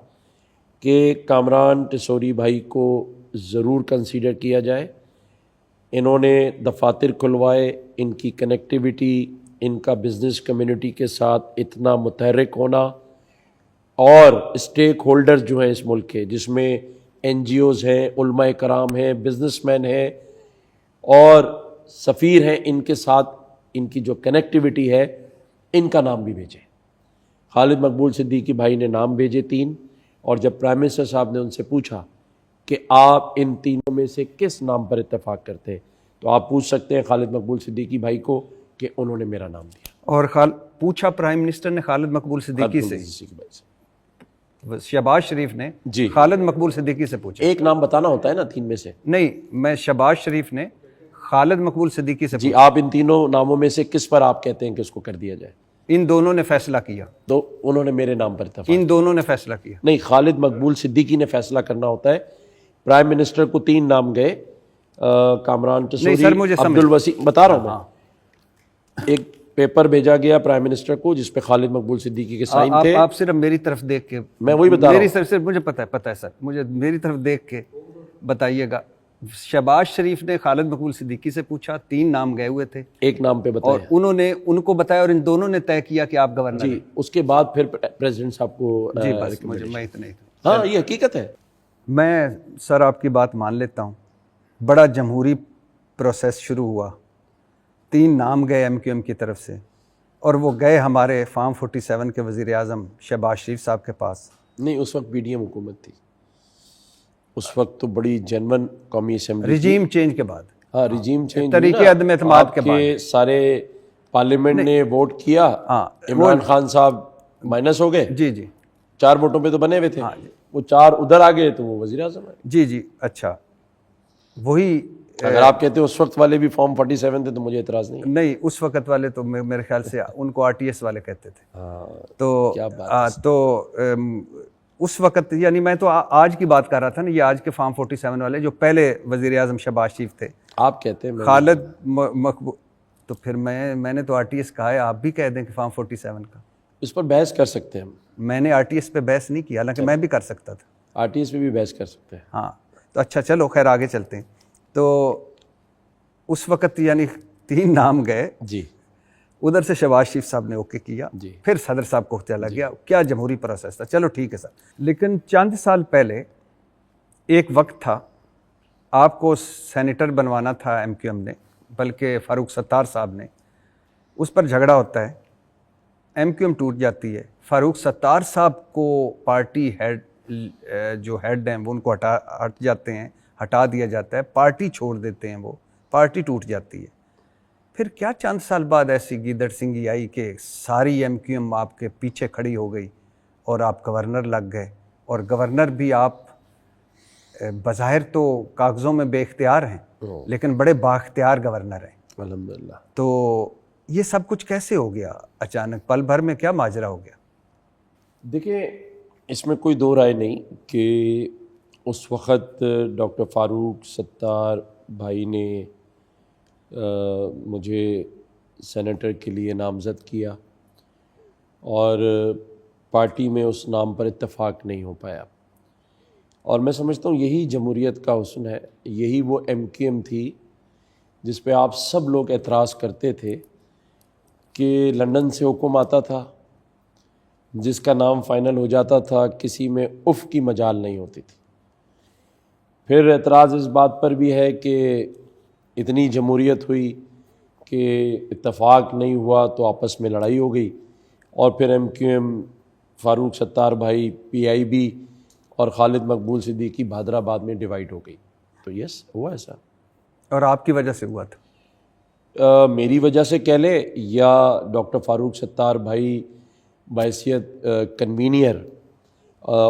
Speaker 2: کہ کامران ٹسوری بھائی کو ضرور کنسیڈر کیا جائے. انہوں نے دفاتر کھلوائے, ان کی کنیکٹیویٹی, ان کا بزنس کمیونٹی کے ساتھ اتنا متحرک ہونا, اور اسٹیک ہولڈرز جو ہیں اس ملک کے, جس میں این جی اوز ہیں, علماء کرام ہیں, بزنس مین ہیں, اور سفیر ہیں, ان کے ساتھ ان کی جو کنیکٹیویٹی ہے, ان کا نام بھی بھیجے. خالد مقبول صدیقی بھائی نے نام بھیجے 3, اور جب پرائم منسٹر صاحب نے ان سے پوچھا کہ آپ ان تینوں میں سے کس نام پر اتفاق کرتے ہیں, تو آپ پوچھ سکتے ہیں خالد مقبول صدیقی بھائی کو کہ انہوں نے میرا نام دیا.
Speaker 1: اور پوچھا پرائم منسٹر نے خالد مقبول صدیقی سے, شہباز شریف نے
Speaker 2: جی
Speaker 1: خالد مقبول صدیقی سے پوچھا.
Speaker 2: ایک نام بتانا ہوتا ہے نا 3 میں سے.
Speaker 1: نہیں, میں شہباز شریف نے خالد مقبول صدیقی سے
Speaker 2: جی, آپ ان تینوں ناموں میں سے کس پر آپ کہتے ہیں کہ اس کو کر دیا جائے؟
Speaker 1: ان دونوں نے فیصلہ کیا.
Speaker 2: تو انہوں نے میرے نام پر اتفاق,
Speaker 1: ان دونوں نے فیصلہ کیا.
Speaker 2: نہیں, خالد مقبول صدیقی نے فیصلہ کرنا ہوتا ہے. پرائم منسٹر کو 3 نام گئے, کامران ٹسوری, عبدالوسیع, بتا رہا ہوں. ایک پیپر بھیجا گیا پرائم منسٹر کو جس پہ خالد مقبول صدیقی کے سائن تھے.
Speaker 1: آپ صرف میری طرف دیکھ کے,
Speaker 2: میں وہی بتا رہا ہوں,
Speaker 1: میری طرف سے مجھے پتہ ہے سر, مجھے میری طرف دیکھ کے بتائیے گا. شہباز شریف نے خالد مقبول صدیقی سے پوچھا, 3 نام گئے ہوئے تھے,
Speaker 2: ایک نام پہ بتایا,
Speaker 1: اور انہوں نے ان کو بتایا, اور ان دونوں نے طے کیا کہ آپ گورنر.
Speaker 2: جی, اس کے بعد پھر پریزیڈنٹ صاحب کو.
Speaker 1: جی بس میں اتنا ہی.
Speaker 2: ہاں, یہ حقیقت ہے.
Speaker 1: میں سر آپ کی بات مان لیتا ہوں, بڑا جمہوری پروسیس شروع ہوا, 3 نام گئے ایم کیو ایم کی طرف سے, اور وہ گئے ہمارے فارم 47 کے وزیر اعظم شہباز شریف صاحب کے پاس.
Speaker 2: نہیں, اس وقت پی ڈی ایم حکومت تھی, اس وقت تو بڑی جنون قومی اسمبلی,
Speaker 1: رجیم چینج کے بعد.
Speaker 2: ہاں, رجیم چینج,
Speaker 1: طریقے عدم اعتماد کے بعد
Speaker 2: سارے پارلیمنٹ نے ووٹ کیا, عمران خان صاحب مائنس ہو گئے.
Speaker 1: جی جی,
Speaker 2: 4 ووٹوں پہ تو بنے ہوئے تھے, وہ 4 ادھر آ گئے تو وہ وزیر اعظم آئے.
Speaker 1: جی جی, اچھا, وہی.
Speaker 2: اگر آپ کہتے ہیں اس وقت والے بھی فارم 47 تھے تو مجھے اعتراض نہیں.
Speaker 1: نہیں, اس وقت والے تو میرے خیال سے ان کو RTS والے کہتے تھے. تو اس وقت, یعنی میں تو آج کی بات کر رہا تھا نا, یہ آج کے فارم 47 والے جو پہلے وزیر اعظم شہباز شریف تھے.
Speaker 2: آپ کہتے ہیں
Speaker 1: خالد مقبول, تو پھر میں نے تو RTS کہا ہے, آپ بھی کہہ دیں کہ فارم 47 کا.
Speaker 2: اس پر بحث کر سکتے ہیں.
Speaker 1: میں نے RTS پہ بحث نہیں کیا, حالانکہ میں بھی کر سکتا تھا.
Speaker 2: RTS پہ بھی بحث کر سکتے ہیں.
Speaker 1: ہاں, تو اچھا چلو خیر آگے چلتے ہیں. تو اس وقت یعنی 3 نام گئے.
Speaker 2: جی,
Speaker 1: ادھر سے شہباز شریف صاحب نے اوکے کیا.
Speaker 2: جی,
Speaker 1: پھر صدر صاحب کو چلا گیا. کیا جمہوری پروسیس تھا. چلو ٹھیک ہے سر. لیکن چند سال پہلے ایک وقت تھا, آپ کو سینیٹر بنوانا تھا ایم کیو ایم نے, بلکہ فاروق ستار صاحب نے. اس پر جھگڑا ہوتا ہے, ایم کیو ایم ٹوٹ جاتی ہے. فاروق ستار صاحب کو پارٹی ہیڈ, جو ہیڈ ہیں وہ ان کو ہٹا دیا جاتا ہے, پارٹی چھوڑ دیتے ہیں, وہ پارٹی ٹوٹ جاتی ہے. پھر کیا چند سال بعد ایسی گیدڑ سنگھی آئی کہ ساری ایم کیو ایم آپ کے پیچھے کھڑی ہو گئی, اور آپ گورنر لگ گئے, اور گورنر بھی آپ بظاہر تو کاغذوں میں بے اختیار ہیں لیکن بڑے بااختیار گورنر ہیں
Speaker 2: الحمدللہ.
Speaker 1: تو یہ سب کچھ کیسے ہو گیا اچانک؟ پل بھر میں کیا ماجرا ہو گیا؟
Speaker 2: دیکھیں اس میں کوئی دو رائے نہیں کہ اس وقت ڈاکٹر فاروق ستار بھائی نے مجھے سینیٹر کے لیے نامزد کیا اور پارٹی میں اس نام پر اتفاق نہیں ہو پایا. اور میں سمجھتا ہوں یہی جمہوریت کا حسن ہے, یہی وہ ایم کیو ایم تھی جس پہ آپ سب لوگ اعتراض کرتے تھے کہ لندن سے حکم آتا تھا, جس کا نام فائنل ہو جاتا تھا کسی میں اف کی مجال نہیں ہوتی تھی. پھر اعتراض اس بات پر بھی ہے کہ اتنی جمہوریت ہوئی کہ اتفاق نہیں ہوا تو آپس میں لڑائی ہو گئی, اور پھر M Q M Farooq Sattar بھائی پی آئی بی اور خالد مقبول صدیقی بھادرآباد میں ڈیوائیڈ ہو گئی. تو یس ہوا ایسا.
Speaker 1: اور آپ کی وجہ سے ہوا تھا؟
Speaker 2: میری وجہ سے کہہ لے یا ڈاکٹر فاروق ستار بھائی بحیثیت کنوینئر,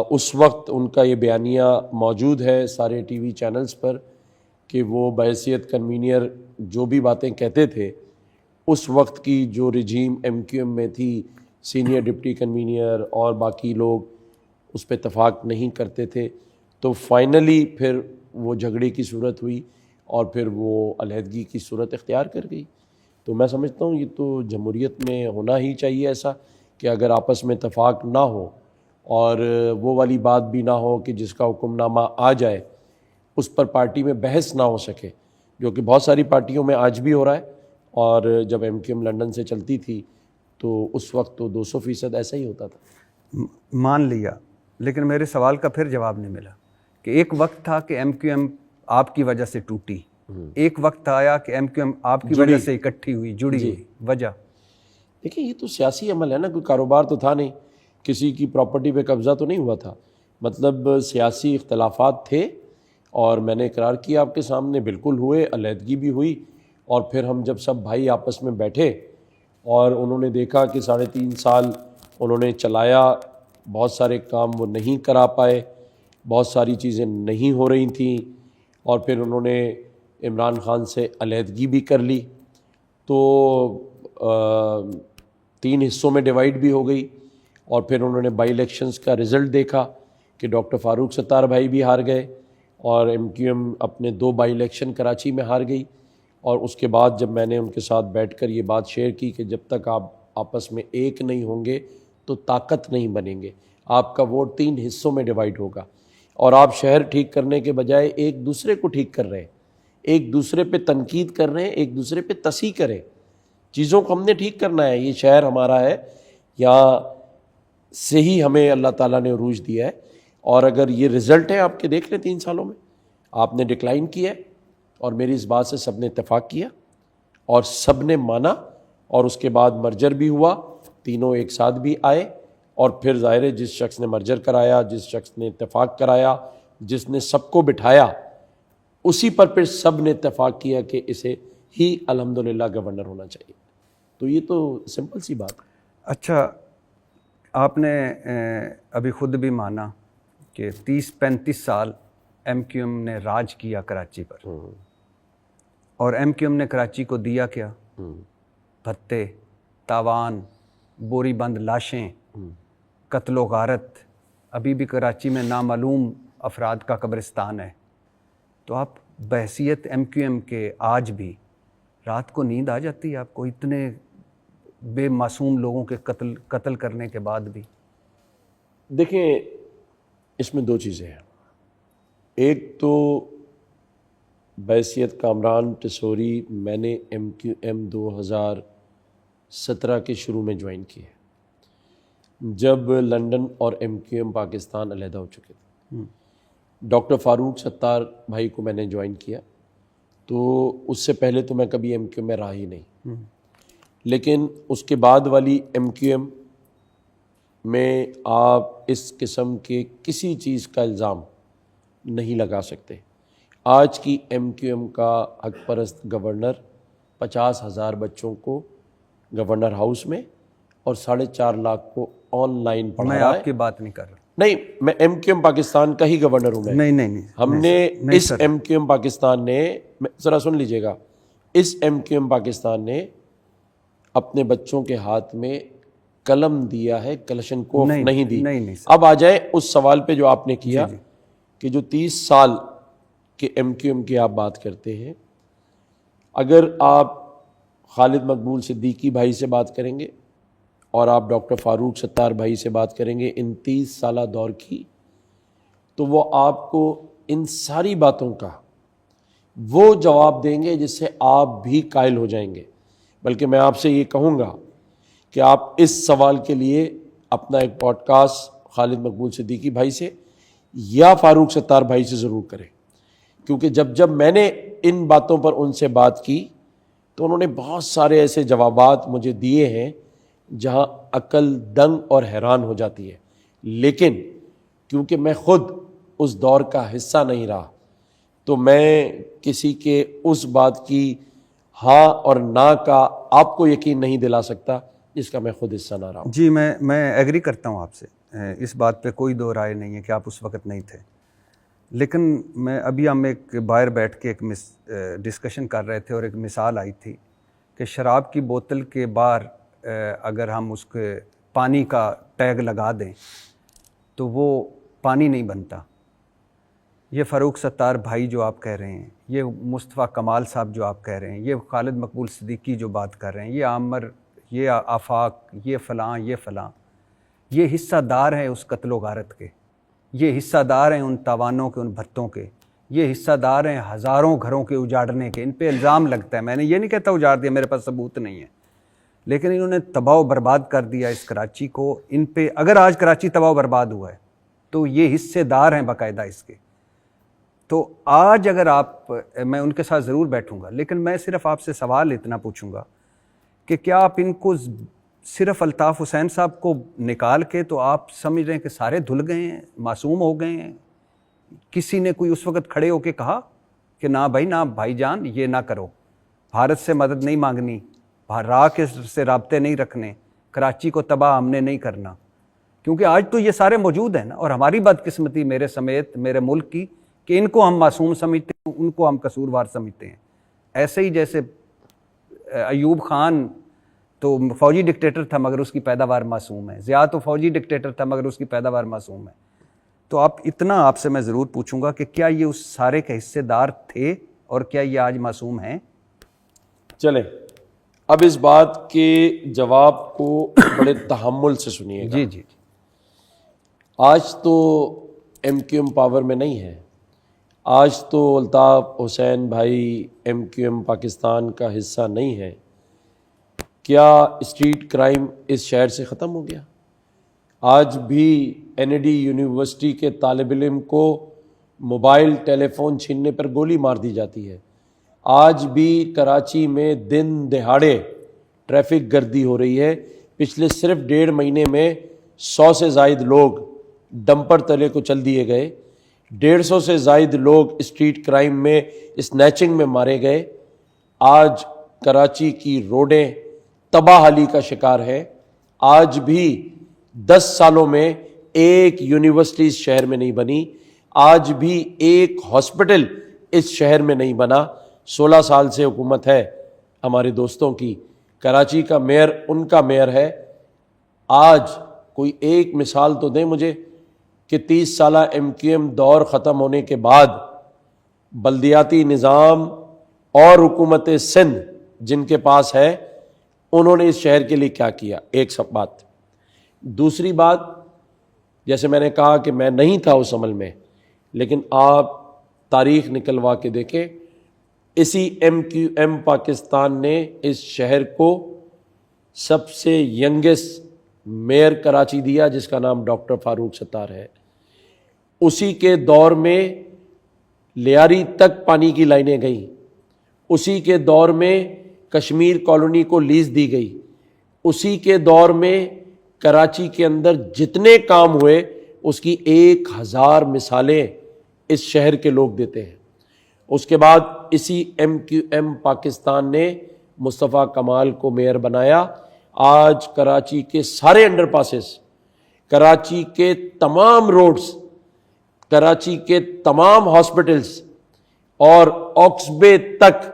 Speaker 2: اس وقت ان کا یہ بیانیہ موجود ہے سارے ٹی وی چینلز پر کہ وہ بحیثیت کنوینئر جو بھی باتیں کہتے تھے اس وقت کی جو رجیم ایم کیو ایم میں تھی, سینئر ڈپٹی کنوینئر اور باقی لوگ اس پہ اتفاق نہیں کرتے تھے. تو فائنلی پھر وہ جھگڑے کی صورت ہوئی اور پھر وہ علیحدگی کی صورت اختیار کر گئی. تو میں سمجھتا ہوں یہ تو جمہوریت میں ہونا ہی چاہیے ایسا کہ اگر آپس میں اتفاق نہ ہو اور وہ والی بات بھی نہ ہو کہ جس کا حکم نامہ آ جائے اس پر پارٹی میں بحث نہ ہو سکے, جو کہ بہت ساری پارٹیوں میں آج بھی ہو رہا ہے. اور جب ایم کیو ایم لندن سے چلتی تھی تو اس وقت تو 200% ایسا ہی ہوتا تھا.
Speaker 1: مان لیا, لیکن میرے سوال کا پھر جواب نہیں ملا کہ ایک وقت تھا کہ ایم کیو ایم آپ کی وجہ سے ٹوٹی, ایک وقت آیا کہ ایم کیو ایم آپ کی وجہ سے اکٹھی ہوئی, جڑی ہوئی. وجہ
Speaker 2: دیکھیں یہ تو سیاسی عمل ہے نا, کوئی کاروبار تو تھا نہیں, کسی کی پراپرٹی پہ قبضہ تو نہیں ہوا تھا. مطلب سیاسی اختلافات تھے اور میں نے اقرار کیا آپ کے سامنے, بالکل ہوئے, علیحدگی بھی ہوئی. اور پھر ہم جب سب بھائی آپس میں بیٹھے اور انہوں نے دیکھا کہ 3.5 سال انہوں نے چلایا, بہت سارے کام وہ نہیں کرا پائے, بہت ساری چیزیں نہیں ہو رہی تھیں, اور پھر انہوں نے عمران خان سے علیحدگی بھی کر لی. تو 3 حصوں میں ڈیوائیڈ بھی ہو گئی. اور پھر انہوں نے بائی الیکشنز کا رزلٹ دیکھا کہ ڈاکٹر فاروق ستار بھائی بھی ہار گئے اور ایم کیو ایم اپنے 2 بائی الیکشن کراچی میں ہار گئی. اور اس کے بعد جب میں نے ان کے ساتھ بیٹھ کر یہ بات شیئر کی کہ جب تک آپ آپس میں ایک نہیں ہوں گے تو طاقت نہیں بنیں گے, آپ کا ووٹ 3 حصوں میں ڈیوائیڈ ہوگا, اور آپ شہر ٹھیک کرنے کے بجائے ایک دوسرے کو ٹھیک کر رہے ہیں, ایک دوسرے پہ تنقید کر رہے ہیں, ایک دوسرے پہ تصحیح کریں. چیزوں کو ہم نے ٹھیک کرنا ہے, یہ شہر ہمارا ہے, یہاں سے ہی ہمیں اللہ تعالیٰ نے عروج دیا ہے. اور اگر یہ رزلٹ ہے آپ کے دیکھ لیں 3 سالوں میں آپ نے ڈکلائن کیا ہے, اور میری اس بات سے سب نے اتفاق کیا اور سب نے مانا, اور اس کے بعد مرجر بھی ہوا, تینوں ایک ساتھ بھی آئے. اور پھر ظاہر ہے جس شخص نے مرجر کرایا, جس شخص نے اتفاق کرایا, جس نے سب کو بٹھایا, اسی پر پھر سب نے اتفاق کیا کہ اسے ہی الحمدللہ گورنر ہونا چاہیے. تو یہ تو سمپل سی بات ہے.
Speaker 1: اچھا, آپ نے ابھی خود بھی مانا کہ 30-35 سال ایم کیو ایم نے راج کیا کراچی پر, اور ایم کیو ایم نے کراچی کو دیا کیا؟ بھتے, تاوان, بوری بند لاشیں, قتل و غارت. ابھی بھی کراچی میں نامعلوم افراد کا قبرستان ہے. تو آپ بحیثیت ایم کیو ایم کے آج بھی رات کو نیند آ جاتی ہے آپ کو, اتنے بے معصوم لوگوں کے قتل کرنے کے بعد بھی؟
Speaker 2: دیکھیں اس میں 2 چیزیں ہیں. ایک تو بحیثیت کامران ٹسوری میں نے ایم کیو ایم 2017 کے شروع میں جوائن کی ہے, جب لندن اور ایم کیو ایم پاکستان علیحدہ ہو چکے تھے. ڈاکٹر فاروق ستار بھائی کو میں نے جوائن کیا, تو اس سے پہلے تو میں کبھی ایم کیو ایم میں رہا ہی نہیں. لیکن اس کے بعد والی ایم کیو ایم میں آپ اس قسم کے کسی چیز کا الزام نہیں لگا سکتے. آج کی ایم کیو ایم کا حق پرست گورنر 50,000 بچوں کو گورنر ہاؤس میں اور 4.5 لاکھ کو آن لائن پڑھا
Speaker 1: میں
Speaker 2: رہا
Speaker 1: آپ
Speaker 2: ہے.
Speaker 1: کی بات نہیں کر رہا.
Speaker 2: نہیں، میں ایم کیو ایم پاکستان کا ہی گورنر ہوں. میں
Speaker 1: نہیں
Speaker 2: ہم نے اس ایم کیو ایم پاکستان نے، ذرا سن لیجیے گا، اس ایم کیو ایم پاکستان نے اپنے بچوں کے ہاتھ میں قلم دیا ہے، کلشنکوف نہیں دی. اب آ جائیں اس سوال پہ جو آپ نے کیا کہ جو 30 سال کے ایم کیو ایم کی آپ بات کرتے ہیں، اگر آپ خالد مقبول صدیقی بھائی سے بات کریں گے اور آپ ڈاکٹر فاروق ستار بھائی سے بات کریں گے ان 30 سالہ دور کی، تو وہ آپ کو ان ساری باتوں کا وہ جواب دیں گے جس سے آپ بھی قائل ہو جائیں گے. بلکہ میں آپ سے یہ کہوں گا کہ آپ اس سوال کے لیے اپنا ایک پوڈ کاسٹ خالد مقبول صدیقی بھائی سے یا فاروق ستار بھائی سے ضرور کریں، کیونکہ جب میں نے ان باتوں پر ان سے بات کی تو انہوں نے بہت سارے ایسے جوابات مجھے دیے ہیں جہاں عقل دنگ اور حیران ہو جاتی ہے. لیکن کیونکہ میں خود اس دور کا حصہ نہیں رہا تو میں کسی کے اس بات کی ہاں اور نہ کا آپ کو یقین نہیں دلا سکتا جس کا میں خود حصہ نہ رہا ہوں.
Speaker 1: جی میں ایگری کرتا ہوں آپ سے، اس بات پہ کوئی دو رائے نہیں ہے کہ آپ اس وقت نہیں تھے. لیکن میں ابھی ہم ایک باہر بیٹھ کے ایک ڈسکشن کر رہے تھے اور ایک مثال آئی تھی کہ شراب کی بوتل کے باہر اگر ہم اس کے پانی کا ٹیگ لگا دیں تو وہ پانی نہیں بنتا. یہ فاروق ستار بھائی جو آپ کہہ رہے ہیں، یہ مصطفیٰ کمال صاحب جو آپ کہہ رہے ہیں، یہ خالد مقبول صدیقی جو بات کر رہے ہیں، یہ عامر، یہ آفاق، یہ فلاں، یہ حصہ دار ہیں اس قتل و غارت کے، یہ حصہ دار ہیں ان تاوانوں کے، ان بھتوں کے، یہ حصہ دار ہیں ہزاروں گھروں کے اجاڑنے کے. ان پہ الزام لگتا ہے، میں نے یہ نہیں کہتا اجاڑ دیا، میرے پاس ثبوت نہیں ہے، لیکن انہوں نے تباہ و برباد کر دیا اس کراچی کو. ان پہ اگر آج کراچی تباہ و برباد ہوا ہے تو یہ حصے دار ہیں باقاعدہ اس کے. تو آج اگر آپ، میں ان کے ساتھ ضرور بیٹھوں گا، لیکن میں صرف آپ سے سوال اتنا پوچھوں گا کہ کیا آپ ان کو صرف الطاف حسین صاحب کو نکال کے تو آپ سمجھ رہے ہیں کہ سارے دھل گئے ہیں، معصوم ہو گئے ہیں؟ کسی نے کوئی اس وقت کھڑے ہو کے کہا کہ نہ بھائی، نہ بھائی جان یہ نہ کرو، بھارت سے مدد نہیں مانگنی، راہ کے سے رابطے نہیں رکھنے، کراچی کو تباہ ہم نے نہیں کرنا؟ کیونکہ آج تو یہ سارے موجود ہیں نا، اور ہماری بدقسمتی میرے سمیت میرے ملک کی کہ ان کو ہم معصوم سمجھتے ہیں، ان کو ہم قصوروار سمجھتے ہیں. ایسے ہی جیسے ایوب خان تو فوجی ڈکٹیٹر تھا مگر اس کی پیداوار معصوم ہے، ضیاء تو فوجی ڈکٹیٹر تھا مگر اس کی پیداوار معصوم ہے. تو آپ سے میں ضرور پوچھوں گا کہ کیا یہ اس سارے کے حصے دار تھے اور کیا یہ آج معصوم ہیں؟
Speaker 2: چلیں اب اس بات کے جواب کو بڑے تحمل سے سنیے گا.
Speaker 1: جی
Speaker 2: آج تو ایم کیو ایم پاور میں نہیں ہے، آج تو الطاف حسین بھائی ایم کیو ایم پاکستان کا حصہ نہیں ہے. کیا اسٹریٹ کرائم اس شہر سے ختم ہو گیا؟ آج بھی این ای ڈی یونیورسٹی کے طالب علم کو موبائل ٹیلی فون چھیننے پر گولی مار دی جاتی ہے. آج بھی کراچی میں دن دہاڑے ٹریفک گردی ہو رہی ہے. پچھلے صرف 1.5 مہینے میں 100 سے زائد لوگ ڈمپر تلے کو چل دیے گئے، 150 سے زائد لوگ اسٹریٹ کرائم میں اسنیچنگ میں مارے گئے. آج کراچی کی روڈیں تباہ حالی کا شکار ہے. آج بھی 10 سالوں میں ایک یونیورسٹی اس شہر میں نہیں بنی، آج بھی ایک ہاسپٹل اس شہر میں نہیں بنا. 16 سال سے حکومت ہے ہمارے دوستوں کی، کراچی کا میئر ان کا میئر ہے. آج کوئی ایک مثال تو دیں مجھے کہ 30 سالہ ایم کیو ایم دور ختم ہونے کے بعد بلدیاتی نظام اور حکومت سندھ جن کے پاس ہے انہوں نے اس شہر کے لیے کیا کیا. ایک سب بات. دوسری بات، جیسے میں نے کہا کہ میں نہیں تھا اس عمل میں، لیکن آپ تاریخ نکلوا کے دیکھیں، اسی ایم کیو ایم پاکستان نے اس شہر کو سب سے ینگسٹ میئر کراچی دیا جس کا نام ڈاکٹر فاروق ستار ہے. اسی کے دور میں لیاری تک پانی کی لائنیں گئیں، اسی کے دور میں کشمیر کالونی کو لیز دی گئی، اسی کے دور میں کراچی کے اندر جتنے کام ہوئے اس کی 1000 مثالیں اس شہر کے لوگ دیتے ہیں. اس کے بعد اسی ایم کیو ایم پاکستان نے مصطفیٰ کمال کو میئر بنایا. آج کراچی کے سارے انڈر پاسز کراچی کے تمام روڈز، کراچی کے تمام ہاسپٹلز اور آکسبے تک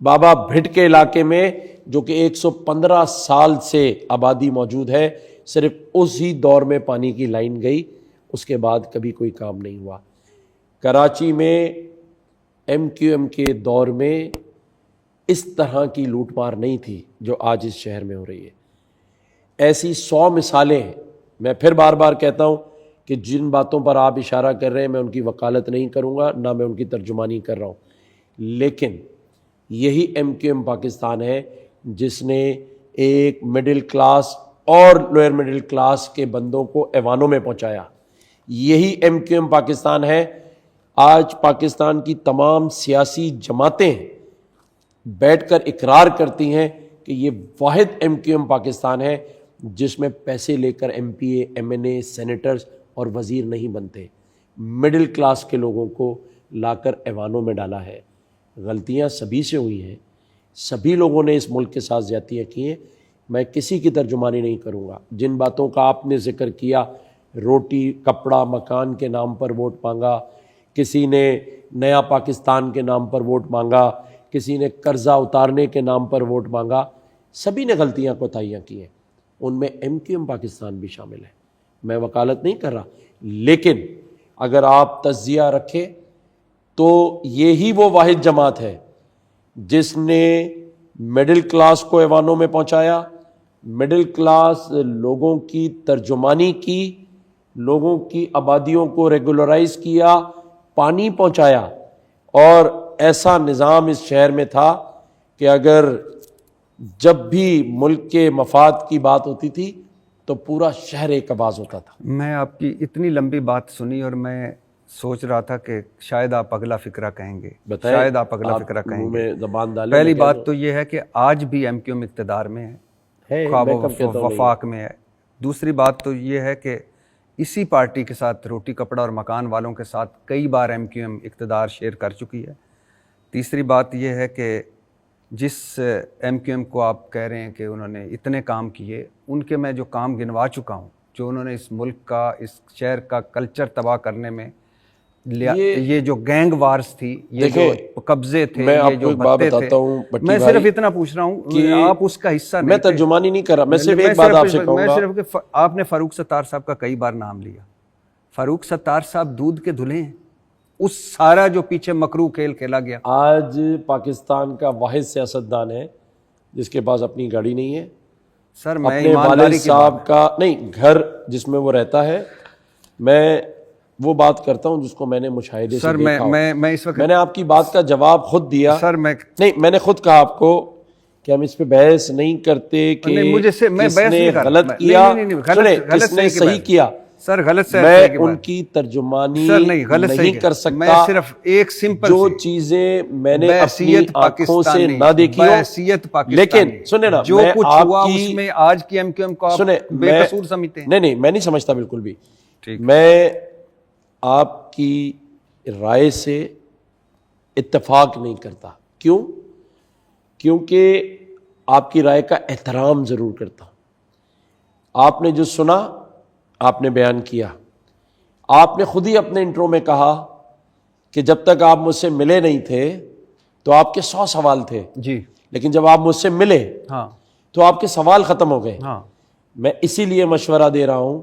Speaker 2: بابا بھٹ کے علاقے میں جو کہ 115 سال سے آبادی موجود ہے، صرف اسی دور میں پانی کی لائن گئی، اس کے بعد کبھی کوئی کام نہیں ہوا۔ کراچی میں ایم کیو ایم کے دور میں اس طرح کی لوٹ مار نہیں تھی جو آج اس شہر میں ہو رہی ہے۔ ایسی 100 مثالیں ہیں۔ میں پھر بار بار کہتا ہوں کہ جن باتوں پر آپ اشارہ کر رہے ہیں میں ان کی وکالت نہیں کروں گا، نہ میں ان کی ترجمانی کر رہا ہوں، لیکن یہی ایم کیو ایم پاکستان ہے جس نے ایک مڈل کلاس اور لوئر مڈل کلاس کے بندوں کو ایوانوں میں پہنچایا۔ یہی ایم کیو ایم پاکستان ہے۔ آج پاکستان کی تمام سیاسی جماعتیں بیٹھ کر اقرار کرتی ہیں کہ یہ واحد ایم کیو ایم پاکستان ہے جس میں پیسے لے کر ایم پی اے، ایم این اے، سینیٹرز اور وزیر نہیں بنتے، مڈل کلاس کے لوگوں کو لا کر ایوانوں میں ڈالا ہے۔ غلطیاں سبھی سے ہوئی ہیں، سبھی لوگوں نے اس ملک کے ساتھ زیادتیاں کی ہیں، میں کسی کی ترجمانی نہیں کروں گا۔ جن باتوں کا آپ نے ذکر کیا، روٹی کپڑا مکان کے نام پر ووٹ مانگا، کسی نے نیا پاکستان کے نام پر ووٹ مانگا، کسی نے قرضہ اتارنے کے نام پر ووٹ مانگا، سبھی نے غلطیاں کوتاہیاں کی ہیں، ان میں ایم کیو ایم پاکستان بھی شامل ہے۔ میں وکالت نہیں کر رہا، لیکن اگر آپ تجزیہ رکھیں تو یہی وہ واحد جماعت ہے جس نے مڈل کلاس کو ایوانوں میں پہنچایا، مڈل کلاس لوگوں کی ترجمانی کی، لوگوں کی آبادیوں کو ریگولرائز کیا، پانی پہنچایا، اور ایسا نظام اس شہر میں تھا کہ اگر جب بھی ملک کے مفاد کی بات ہوتی تھی تو پورا شہر ایک آواز ہوتا تھا۔
Speaker 1: میں آپ کی اتنی لمبی بات سنی اور میں سوچ رہا تھا کہ شاید آپ اگلا فقرہ کہیں گے، شاید آپ اگلا فقرہ کہیں گے۔ پہلی بات تو یہ ہے کہ آج بھی ایم کیو ایم اقتدار میں ہے، خواب و وفاق میں ہے۔ دوسری بات تو یہ ہے کہ اسی پارٹی کے ساتھ روٹی کپڑا اور مکان والوں کے ساتھ کئی بار ایم کیو ایم اقتدار شیئر کر چکی ہے۔ تیسری بات یہ ہے کہ جس ایم کیو ایم کو آپ کہہ رہے ہیں کہ انہوں نے اتنے کام کیے، ان کے میں جو کام گنوا چکا ہوں، جو انہوں نے اس ملک کا، اس شہر کا کلچر تباہ کرنے میں، یہ جو گینگ وارز تھی، یہ جو قبضے تھے، یہ جو بھتے تھے، میں صرف اتنا پوچھ رہا ہوں کہ آپ اس کا حصہ نہیں،
Speaker 2: میں ترجمانی نہیں کر رہا، میں صرف ایک بات آپ سے کہوں گا،
Speaker 1: میں صرف کہ آپ نے فاروق ستار صاحب کا کئی بار نام لیا۔ فاروق ستار صاحب دودھ کے دھلے ہیں، اس سارا جو پیچھے مکرو کھیل کھیلا گیا۔
Speaker 2: آج پاکستان کا واحد سیاستدان ہے جس کے پاس اپنی گاڑی نہیں ہے،
Speaker 1: سر میں
Speaker 2: اپنے والد صاحب کا نہیں، گھر جس میں وہ رہتا ہے، میں وہ بات کرتا ہوں جس کو میں نے مشاہدے سے دیکھا ہو۔
Speaker 1: میں اس وقت،
Speaker 2: میں نے آپ کی بات کا جواب خود دیا،
Speaker 1: سر
Speaker 2: میں نے خود کہا آپ کو کہ ہم اس پہ بحث نہیں کرتے کہ کس نے غلط کیا، کس نے صحیح کیا،
Speaker 1: سر غلط سے
Speaker 2: میں ان کی ترجمانی نہیں کر سکتا۔
Speaker 1: میں صرف ایک سمپل
Speaker 2: جو چیزیں میں نے اپنی آنکھوں سے نہ دیکھی ہو، لیکن سنیں نا،
Speaker 1: جو کچھ ہوا اس میں آج کی ایم کیو ایم کو بے قصور سمجھتے ہیں؟
Speaker 2: نہیں، میں نہیں سمجھتا بالکل بھی۔ میں آپ کی رائے سے اتفاق نہیں کرتا۔ کیوں؟ کیونکہ آپ کی رائے کا احترام ضرور کرتا ہوں۔ آپ نے جو سنا، آپ نے بیان کیا، آپ نے خود ہی اپنے انٹرو میں کہا کہ جب تک آپ مجھ سے ملے نہیں تھے تو آپ کے 100 سوال تھے،
Speaker 1: جی،
Speaker 2: لیکن جب آپ مجھ سے ملے تو آپ کے سوال ختم ہو گئے۔ میں اسی لیے مشورہ دے رہا ہوں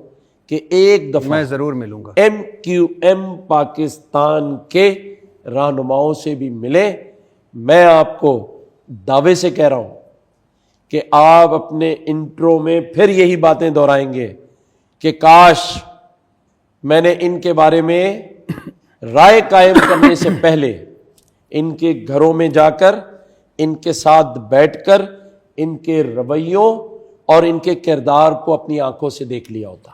Speaker 2: کہ ایک دفعہ
Speaker 1: میں ضرور ملوں گا،
Speaker 2: ایم کیو ایم پاکستان کے رہنماؤں سے بھی ملے۔ میں آپ کو دعوے سے کہہ رہا ہوں کہ آپ اپنے انٹرو میں پھر یہی باتیں دہرائیں گے کہ کاش میں نے ان کے بارے میں رائے قائم کرنے سے پہلے ان کے گھروں میں جا کر، ان کے ساتھ بیٹھ کر، ان کے رویوں اور ان کے کردار کو اپنی آنکھوں سے دیکھ لیا ہوتا۔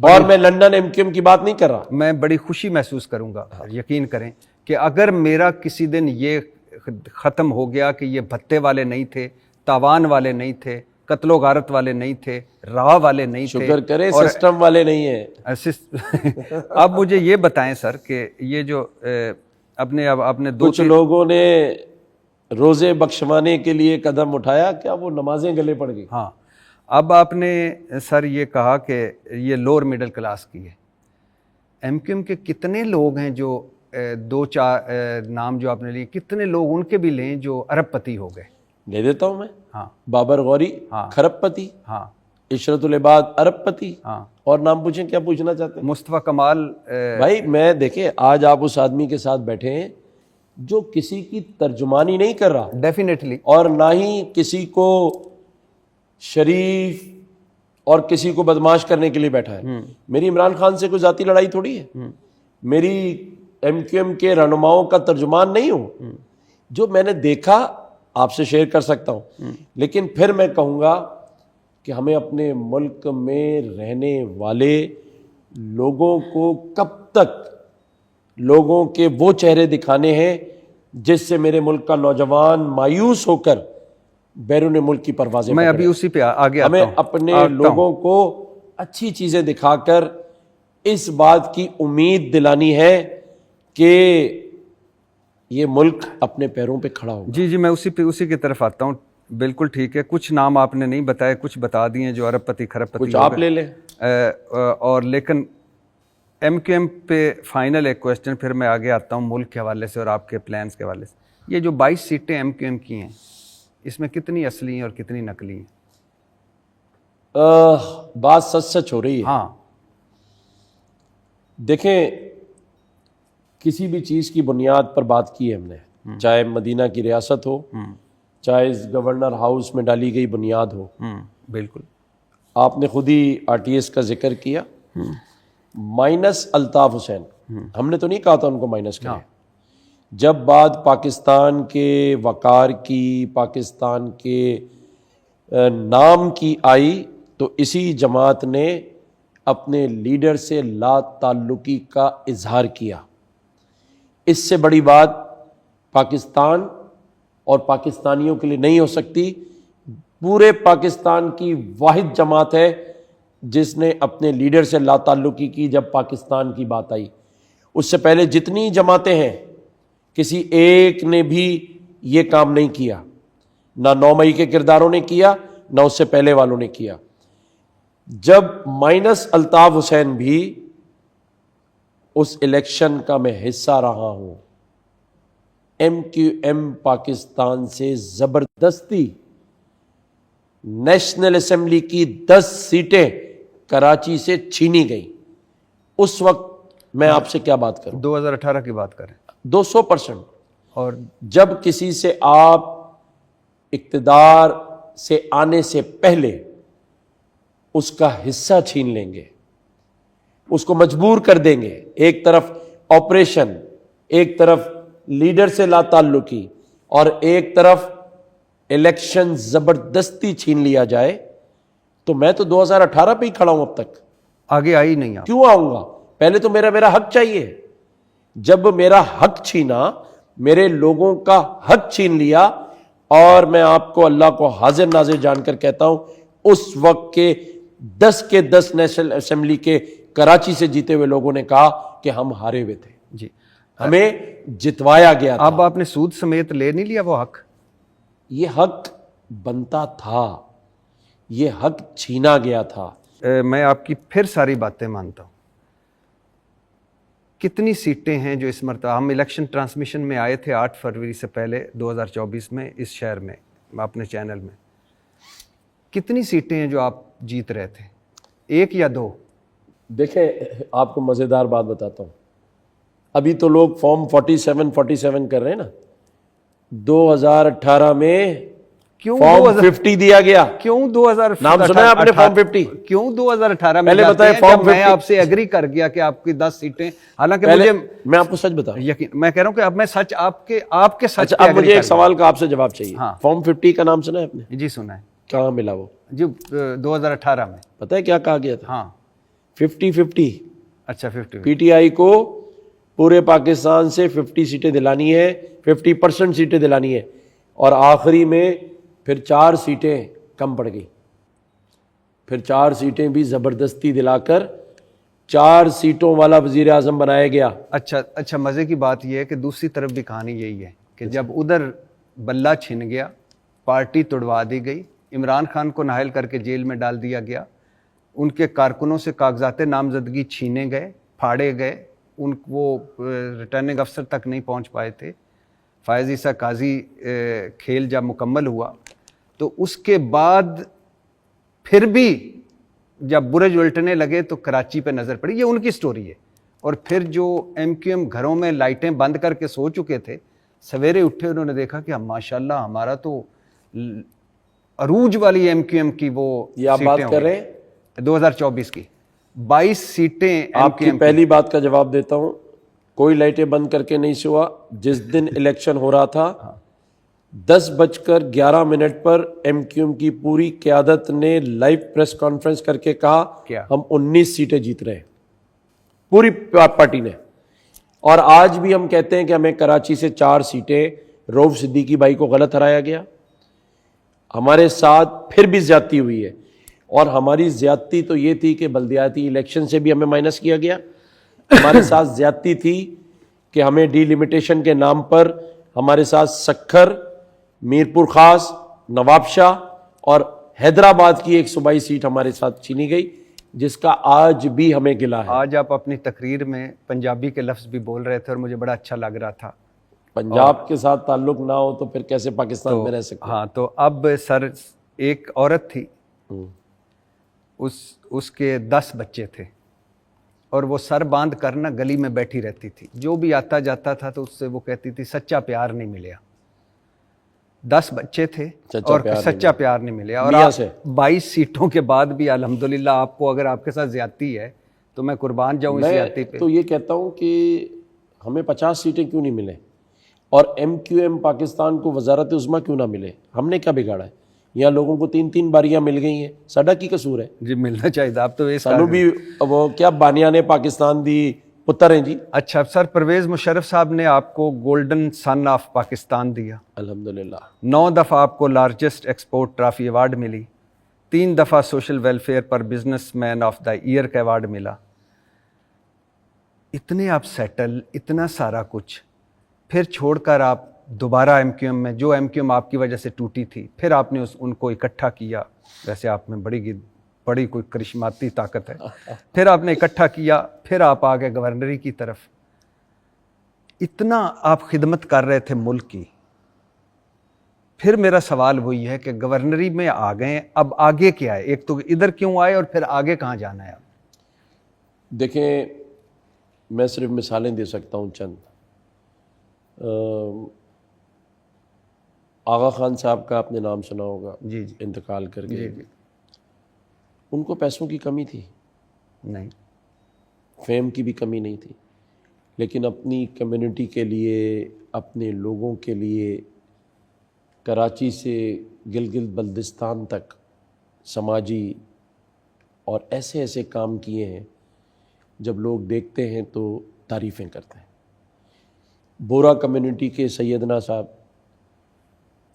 Speaker 2: اور میں لندن ایم کیو ایم کی بات نہیں کر رہا،
Speaker 1: میں بڑی خوشی محسوس کروں گا، یقین کریں کہ اگر میرا کسی دن یہ ختم ہو گیا کہ یہ بھتے والے نہیں تھے، تاوان والے نہیں تھے، قتل و غارت والے نہیں تھے، راہ والے نہیں تھے،
Speaker 2: شکر کریں سسٹم والے نہیں ہیں۔
Speaker 1: اب مجھے یہ بتائیں سر کہ یہ جو آپ نے
Speaker 2: کچھ لوگوں نے روزے بخشوانے کے لیے قدم اٹھایا، کیا وہ نمازیں گلے پڑ گئی؟
Speaker 1: ہاں، اب آپ نے سر یہ کہا کہ یہ لوور مڈل کلاس کی ہے. ایم کیو ایم کے کتنے لوگ ہیں جو دو چار نام جو آپ نے لیے, کتنے لوگ ان کے بھی لیں جو ارب پتی ہو گئے؟
Speaker 2: لے دیتا ہوں میں.
Speaker 1: ہاں
Speaker 2: بابر غوری کھرب پتی,
Speaker 1: ہاں
Speaker 2: عشرت العباد ارب پتی,
Speaker 1: ہاں,
Speaker 2: اور نام پوچھیں کیا پوچھنا چاہتے ہیں؟
Speaker 1: مصطفیٰ کمال.
Speaker 2: بھائی میں دیکھیں آج آپ اس آدمی کے ساتھ بیٹھے ہیں جو کسی کی ترجمانی نہیں کر رہا,
Speaker 1: ڈیفینیٹلی,
Speaker 2: اور نہ ہی کسی کو شریف اور کسی کو بدماش کرنے کے لیے بیٹھا ہے. میری عمران خان سے کوئی ذاتی لڑائی تھوڑی ہے, میری ایم کیو ایم کے رہنماؤں کا ترجمان نہیں ہوں. جو میں نے دیکھا آپ سے شیئر کر سکتا ہوں, لیکن پھر میں کہوں گا کہ ہمیں اپنے ملک میں رہنے والے لوگوں کو کب تک لوگوں کے وہ چہرے دکھانے ہیں جس سے میرے ملک کا نوجوان مایوس ہو کر بیرون ملک کی پروازیں
Speaker 1: میں
Speaker 2: پکڑے.
Speaker 1: ابھی اسی پہ آگے آتا
Speaker 2: ہمیں
Speaker 1: ہوں.
Speaker 2: اپنے لوگوں کو اچھی چیزیں دکھا کر اس بات کی امید دلانی ہے کہ یہ ملک اپنے پیروں پہ کھڑا ہوگا.
Speaker 1: جی میں اسی کی طرف آتا ہوں. بالکل ٹھیک ہے, کچھ نام آپ نے نہیں بتائے, کچھ بتا دیے جو ارب پتی کھرب پتی
Speaker 2: کچھ آپ لے لیں.
Speaker 1: اور لیکن ایم کیو ایم پہ فائنل ایک کویسچن, پھر میں آگے آتا ہوں ملک کے حوالے سے اور آپ کے پلانس کے حوالے سے. یہ جو 22 سیٹیں ایم کیو ایم کی ہیں, اس میں کتنی اصلی ہیں اور کتنی نقلی ہیں؟
Speaker 2: بات سچ ہو رہی ہے.
Speaker 1: ہاں
Speaker 2: دیکھیں کسی بھی چیز کی بنیاد پر بات کی ہے ہم نے, چاہے مدینہ کی ریاست ہو, چاہے اس گورنر ہاؤس میں ڈالی گئی بنیاد ہو.
Speaker 1: بالکل,
Speaker 2: آپ نے خود ہی آر ٹی ایس کا ذکر کیا, مائنس الطاف حسین, ہم نے تو نہیں کہا تھا ان کو مائنس کریں. جب بات پاکستان کے وقار کی, پاکستان کے نام کی آئی, تو اسی جماعت نے اپنے لیڈر سے لا تعلقی کا اظہار کیا. اس سے بڑی بات پاکستان اور پاکستانیوں کے لیے نہیں ہو سکتی. پورے پاکستان کی واحد جماعت ہے جس نے اپنے لیڈر سے لا تعلقی کی جب پاکستان کی بات آئی. اس سے پہلے جتنی جماعتیں ہیں کسی ایک نے بھی یہ کام نہیں کیا, نہ 9 مئی کے کرداروں نے کیا, نہ اس سے پہلے والوں نے کیا. جب مائنس الطاف حسین بھی اس الیکشن کا میں حصہ رہا ہوں, ایم کیو ایم پاکستان سے زبردستی نیشنل اسمبلی کی 10 سیٹیں کراچی سے چھینی گئیں. اس وقت میں آپ سے کیا بات کروں,
Speaker 1: 2018 کی بات کریں,
Speaker 2: 200%.
Speaker 1: اور
Speaker 2: جب کسی سے آپ اقتدار سے آنے سے پہلے اس کا حصہ چھین لیں گے, اس کو مجبور کر دیں گے, ایک طرف آپریشن, ایک طرف لیڈر سے لا تعلقی, اور ایک طرف الیکشن زبردستی چھین لیا جائے, تو میں تو 2018 پہ ہی کھڑا ہوں. اب تک
Speaker 1: آگے آئی نہیں آپ.
Speaker 2: کیوں آؤں گا؟ پہلے تو میرا حق چاہیے. جب میرا حق چھینا, میرے لوگوں کا حق چھین لیا, اور میں آپ کو اللہ کو حاضر ناظر جان کر کہتا ہوں اس وقت کے 10 کے 10 نیشنل اسمبلی کے کراچی سے جیتے ہوئے لوگوں نے کہا کہ ہم ہارے ہوئے تھے,
Speaker 1: جی
Speaker 2: ہمیں جتوایا گیا تھا.
Speaker 1: اب آپ نے سود سمیت لے نہیں لیا وہ حق؟
Speaker 2: یہ حق بنتا تھا, یہ حق چھینا گیا تھا.
Speaker 1: میں آپ کی پھر ساری باتیں مانتا ہوں. کتنی سیٹیں ہیں جو اس مرتبہ, ہم الیکشن ٹرانسمیشن میں آئے تھے 8 فروری سے پہلے 2024 میں اس شہر میں اپنے چینل میں, کتنی سیٹیں ہیں جو آپ جیت رہے تھے, 1 یا 2؟
Speaker 2: دیکھیں آپ کو مزیدار بات بتاتا ہوں. ابھی تو لوگ فارم 47 کر رہے ہیں نا. 2018 میں
Speaker 1: کیوں
Speaker 2: فارم 50 دیا گیا.
Speaker 1: کیوں 2000
Speaker 2: نام سنا ہے آپ نے فارم 50؟
Speaker 1: کیوں 2018 میں
Speaker 2: پہلے
Speaker 1: جاتے
Speaker 2: بتائیں
Speaker 1: ہیں
Speaker 2: فارم
Speaker 1: جب میں
Speaker 2: 50
Speaker 1: آپ سے ایگری کر گیا کہ آپ کی 10 سیٹیں, حالانکہ
Speaker 2: پہلے
Speaker 1: مجھے
Speaker 2: میں آپ کو سچ بتا,
Speaker 1: یقین, میں کہہ رہا ہوں کہ اب میں سچ آپ کے سچ
Speaker 2: اچھا
Speaker 1: پہ
Speaker 2: اب
Speaker 1: agree
Speaker 2: مجھے ایک
Speaker 1: کر
Speaker 2: سوال کا آپ سے جواب چاہیے.
Speaker 1: ہاں.
Speaker 2: فارم 50 کا نام سنا ہے آپ نے؟
Speaker 1: گیا. جی سنا ہے.
Speaker 2: کہاں ملا وہ؟
Speaker 1: جی 2018 میں.
Speaker 2: پتہ ہے کیا کہا گیا تھا؟
Speaker 1: ہاں
Speaker 2: 50-50.
Speaker 1: اچھا 50.
Speaker 2: پی ٹی آئی کو پورے پاکستان سے 50 سیٹیں دلانی ہے, 50% سیٹیں دلانی ہے, اور آخری میں پھر 4 سیٹیں کم پڑ گئی. پھر 4 سیٹیں بھی زبردستی دلا کر 4 سیٹوں والا وزیر اعظم بنایا گیا.
Speaker 1: اچھا مزے کی بات یہ ہے کہ دوسری طرف بھی کہانی یہی ہے کہ جب ادھر بلہ چھن گیا, پارٹی توڑوا دی گئی, عمران خان کو نااہل کر کے جیل میں ڈال دیا گیا، ان کے کارکنوں سے کاغذات نامزدگی چھینے گئے، پھاڑے گئے، وہ ریٹرننگ افسر تک نہیں پہنچ پائے تھے۔ فائز عیسیٰ قاضی کھیل جب مکمل ہوا تو اس کے بعد پھر بھی جب برج الٹنے لگے تو کراچی پہ نظر پڑی، یہ ان کی سٹوری ہے۔ اور پھر جو ایم کیو ایم گھروں میں لائٹیں بند کر کے سو چکے تھے، سویرے اٹھے انہوں نے دیکھا کہ ماشاءاللہ ہمارا تو عروج والی ایم کیو ایم کی وہ
Speaker 2: یہ آپ بات کر رہے ہیں
Speaker 1: 2024 کی 22 سیٹیں۔
Speaker 2: آپ کی پہلی بات کا جواب دیتا ہوں، کوئی لائٹیں بند کر کے نہیں سوا۔ جس دن الیکشن ہو رہا تھا 10:11 پر ایم کیو ایم کی پوری قیادت نے لائیو پریس کانفرنس کر کے کہا ہم 19 سیٹیں جیت رہے ہیں، پوری پارٹی نے۔ اور آج بھی ہم کہتے ہیں کہ ہمیں کراچی سے 4 سیٹیں رؤف صدیقی بھائی کو غلط ہرایا گیا، ہمارے ساتھ پھر بھی زیادتی ہوئی ہے۔ اور ہماری زیادتی تو یہ تھی کہ بلدیاتی الیکشن سے بھی ہمیں مائنس کیا گیا، ہمارے ساتھ زیادتی تھی کہ ہمیں ڈی لمیٹیشن کے نام پر ہمارے ساتھ سکھر، میرپور خاص، نواب شاہ اور حیدرآباد کی ایک صوبائی سیٹ ہمارے ساتھ چھینی گئی، جس کا آج بھی ہمیں گلہ ہے۔
Speaker 1: آج آپ اپنی تقریر میں پنجابی کے لفظ بھی بول رہے تھے اور مجھے بڑا اچھا لگ رہا تھا۔
Speaker 2: پنجاب کے ساتھ تعلق نہ ہو تو پھر کیسے پاکستان میں رہ سکتے؟
Speaker 1: ہاں، تو اب سر ایک عورت تھی، اس کے 10 بچے تھے اور وہ سر باندھ کر نا گلی میں بیٹھی رہتی تھی، جو بھی آتا جاتا تھا تو اس سے وہ کہتی تھی سچا پیار نہیں ملیا۔ 10 بچے تھے اور سچا پیار نہیں ملیا، اور 22 سیٹوں کے بعد بھی الحمدللہ آپ کو اگر آپ کے ساتھ زیادتی ہے تو میں قربان جاؤں اس زیادتی پہ۔
Speaker 2: تو یہ کہتا ہوں کہ ہمیں 50 سیٹیں کیوں نہیں ملیں اور ایم کیو ایم پاکستان کو وزارت عظمیٰ کیوں نہ ملے؟ ہم نے کیا بگاڑا ہے؟ یہاں لوگوں کو 3 باریاں مل گئی ہیں، ساڈا کی قصور ہے؟
Speaker 1: جی ملنا چاہیے تھا، اب تو
Speaker 2: سانو بھی وہ کیا بانیانے پاکستان دی پتر ہیں جی۔
Speaker 1: اچھا سر، پرویز مشرف صاحب نے آپ کو گولڈن سن آف پاکستان دیا،
Speaker 2: الحمدللہ
Speaker 1: 9 دفعہ آپ کو لارجسٹ ایکسپورٹ ٹرافی ایوارڈ ملی، 3 دفعہ سوشل ویلفیئر پر businessman of the year کا ایوارڈ ملا۔ اتنے آپ سیٹل، اتنا سارا کچھ، پھر چھوڑ کر آپ دوبارہ ایم کیو ایم میں، جو ایم کیو ایم آپ کی وجہ سے ٹوٹی تھی، پھر آپ نے ان کو اکٹھا کیا۔ ویسے آپ میں بڑی کوئی کرشماتی طاقت ہے، پھر آپ نے اکٹھا کیا، پھر آپ آگے گورنری کی طرف۔ اتنا آپ خدمت کر رہے تھے ملک کی، پھر میرا سوال وہی ہے کہ گورنری میں آ گئے، اب آگے کیا ہے؟ ایک تو ادھر کیوں آئے اور پھر آگے کہاں جانا ہے؟
Speaker 2: دیکھیں، میں صرف مثالیں دے سکتا ہوں چند۔ آغا خان صاحب کا آپ نے نام سنا ہوگا،
Speaker 1: جی جی،
Speaker 2: انتقال کر گئے۔
Speaker 1: جی،
Speaker 2: ان کو پیسوں کی کمی تھی
Speaker 1: نہیں،
Speaker 2: فیم کی بھی کمی نہیں تھی، لیکن اپنی کمیونٹی کے لیے، اپنے لوگوں کے لیے کراچی سے گلگت بلتستان تک سماجی اور ایسے ایسے کام کیے ہیں جب لوگ دیکھتے ہیں تو تعریفیں کرتے ہیں۔ بورا کمیونٹی کے سیدنا صاحب،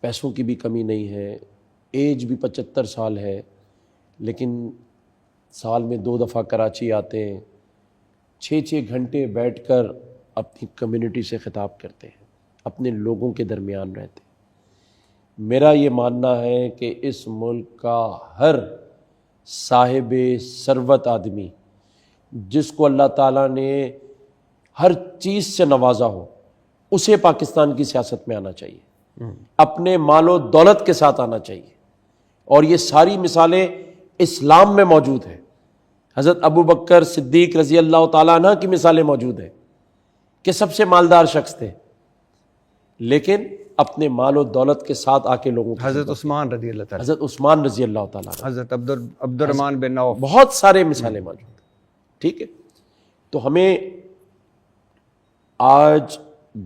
Speaker 2: پیسوں کی بھی کمی نہیں ہے، ایج بھی 75 سال ہے، لیکن سال میں 2 دفعہ کراچی آتے ہیں، 6 گھنٹے بیٹھ کر اپنی کمیونٹی سے خطاب کرتے ہیں، اپنے لوگوں کے درمیان رہتے ہیں۔ میرا یہ ماننا ہے کہ اس ملک کا ہر صاحب ثروت آدمی جس کو اللہ تعالیٰ نے ہر چیز سے نوازا ہو، اسے پاکستان کی سیاست میں آنا چاہیے، اپنے مال و دولت کے ساتھ آنا چاہیے۔ اور یہ ساری مثالیں اسلام میں موجود ہیں۔ حضرت ابو بکر صدیق رضی اللہ تعالیٰ عنہ کی مثالیں موجود ہیں کہ سب سے مالدار شخص تھے، لیکن اپنے مال و دولت کے ساتھ آ کے لوگوں کو،
Speaker 1: حضرت عثمان رضی اللہ تعالیٰ،
Speaker 2: حضرت عثمان رضی اللہ تعالیٰ عنہ،
Speaker 1: حضرت عبد الرحمن بن عوف،
Speaker 2: بہت سارے مثالیں موجود ہیں۔ ٹھیک ہے، تو ہمیں آج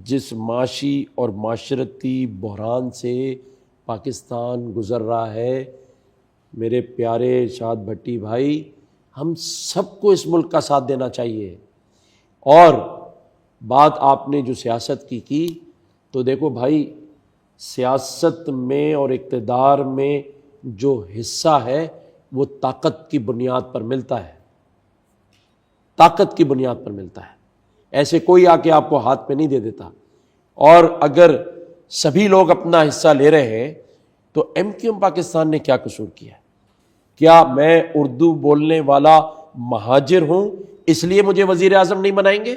Speaker 2: جس معاشی اور معاشرتی بحران سے پاکستان گزر رہا ہے، میرے پیارے ارشاد بھٹی بھائی، ہم سب کو اس ملک کا ساتھ دینا چاہیے۔ اور بات آپ نے جو سیاست کی تو دیکھو بھائی، سیاست میں اور اقتدار میں جو حصہ ہے وہ طاقت کی بنیاد پر ملتا ہے، طاقت کی بنیاد پر ملتا ہے، ایسے کوئی آ کے آپ کو ہاتھ میں نہیں دے دیتا۔ اور اگر سبھی لوگ اپنا حصہ لے رہے ہیں تو ایم کیو ایم پاکستان نے کیا قصور کیا ہے؟ کیا میں اردو بولنے والا مہاجر ہوں اس لیے مجھے وزیر اعظم نہیں بنائیں گے؟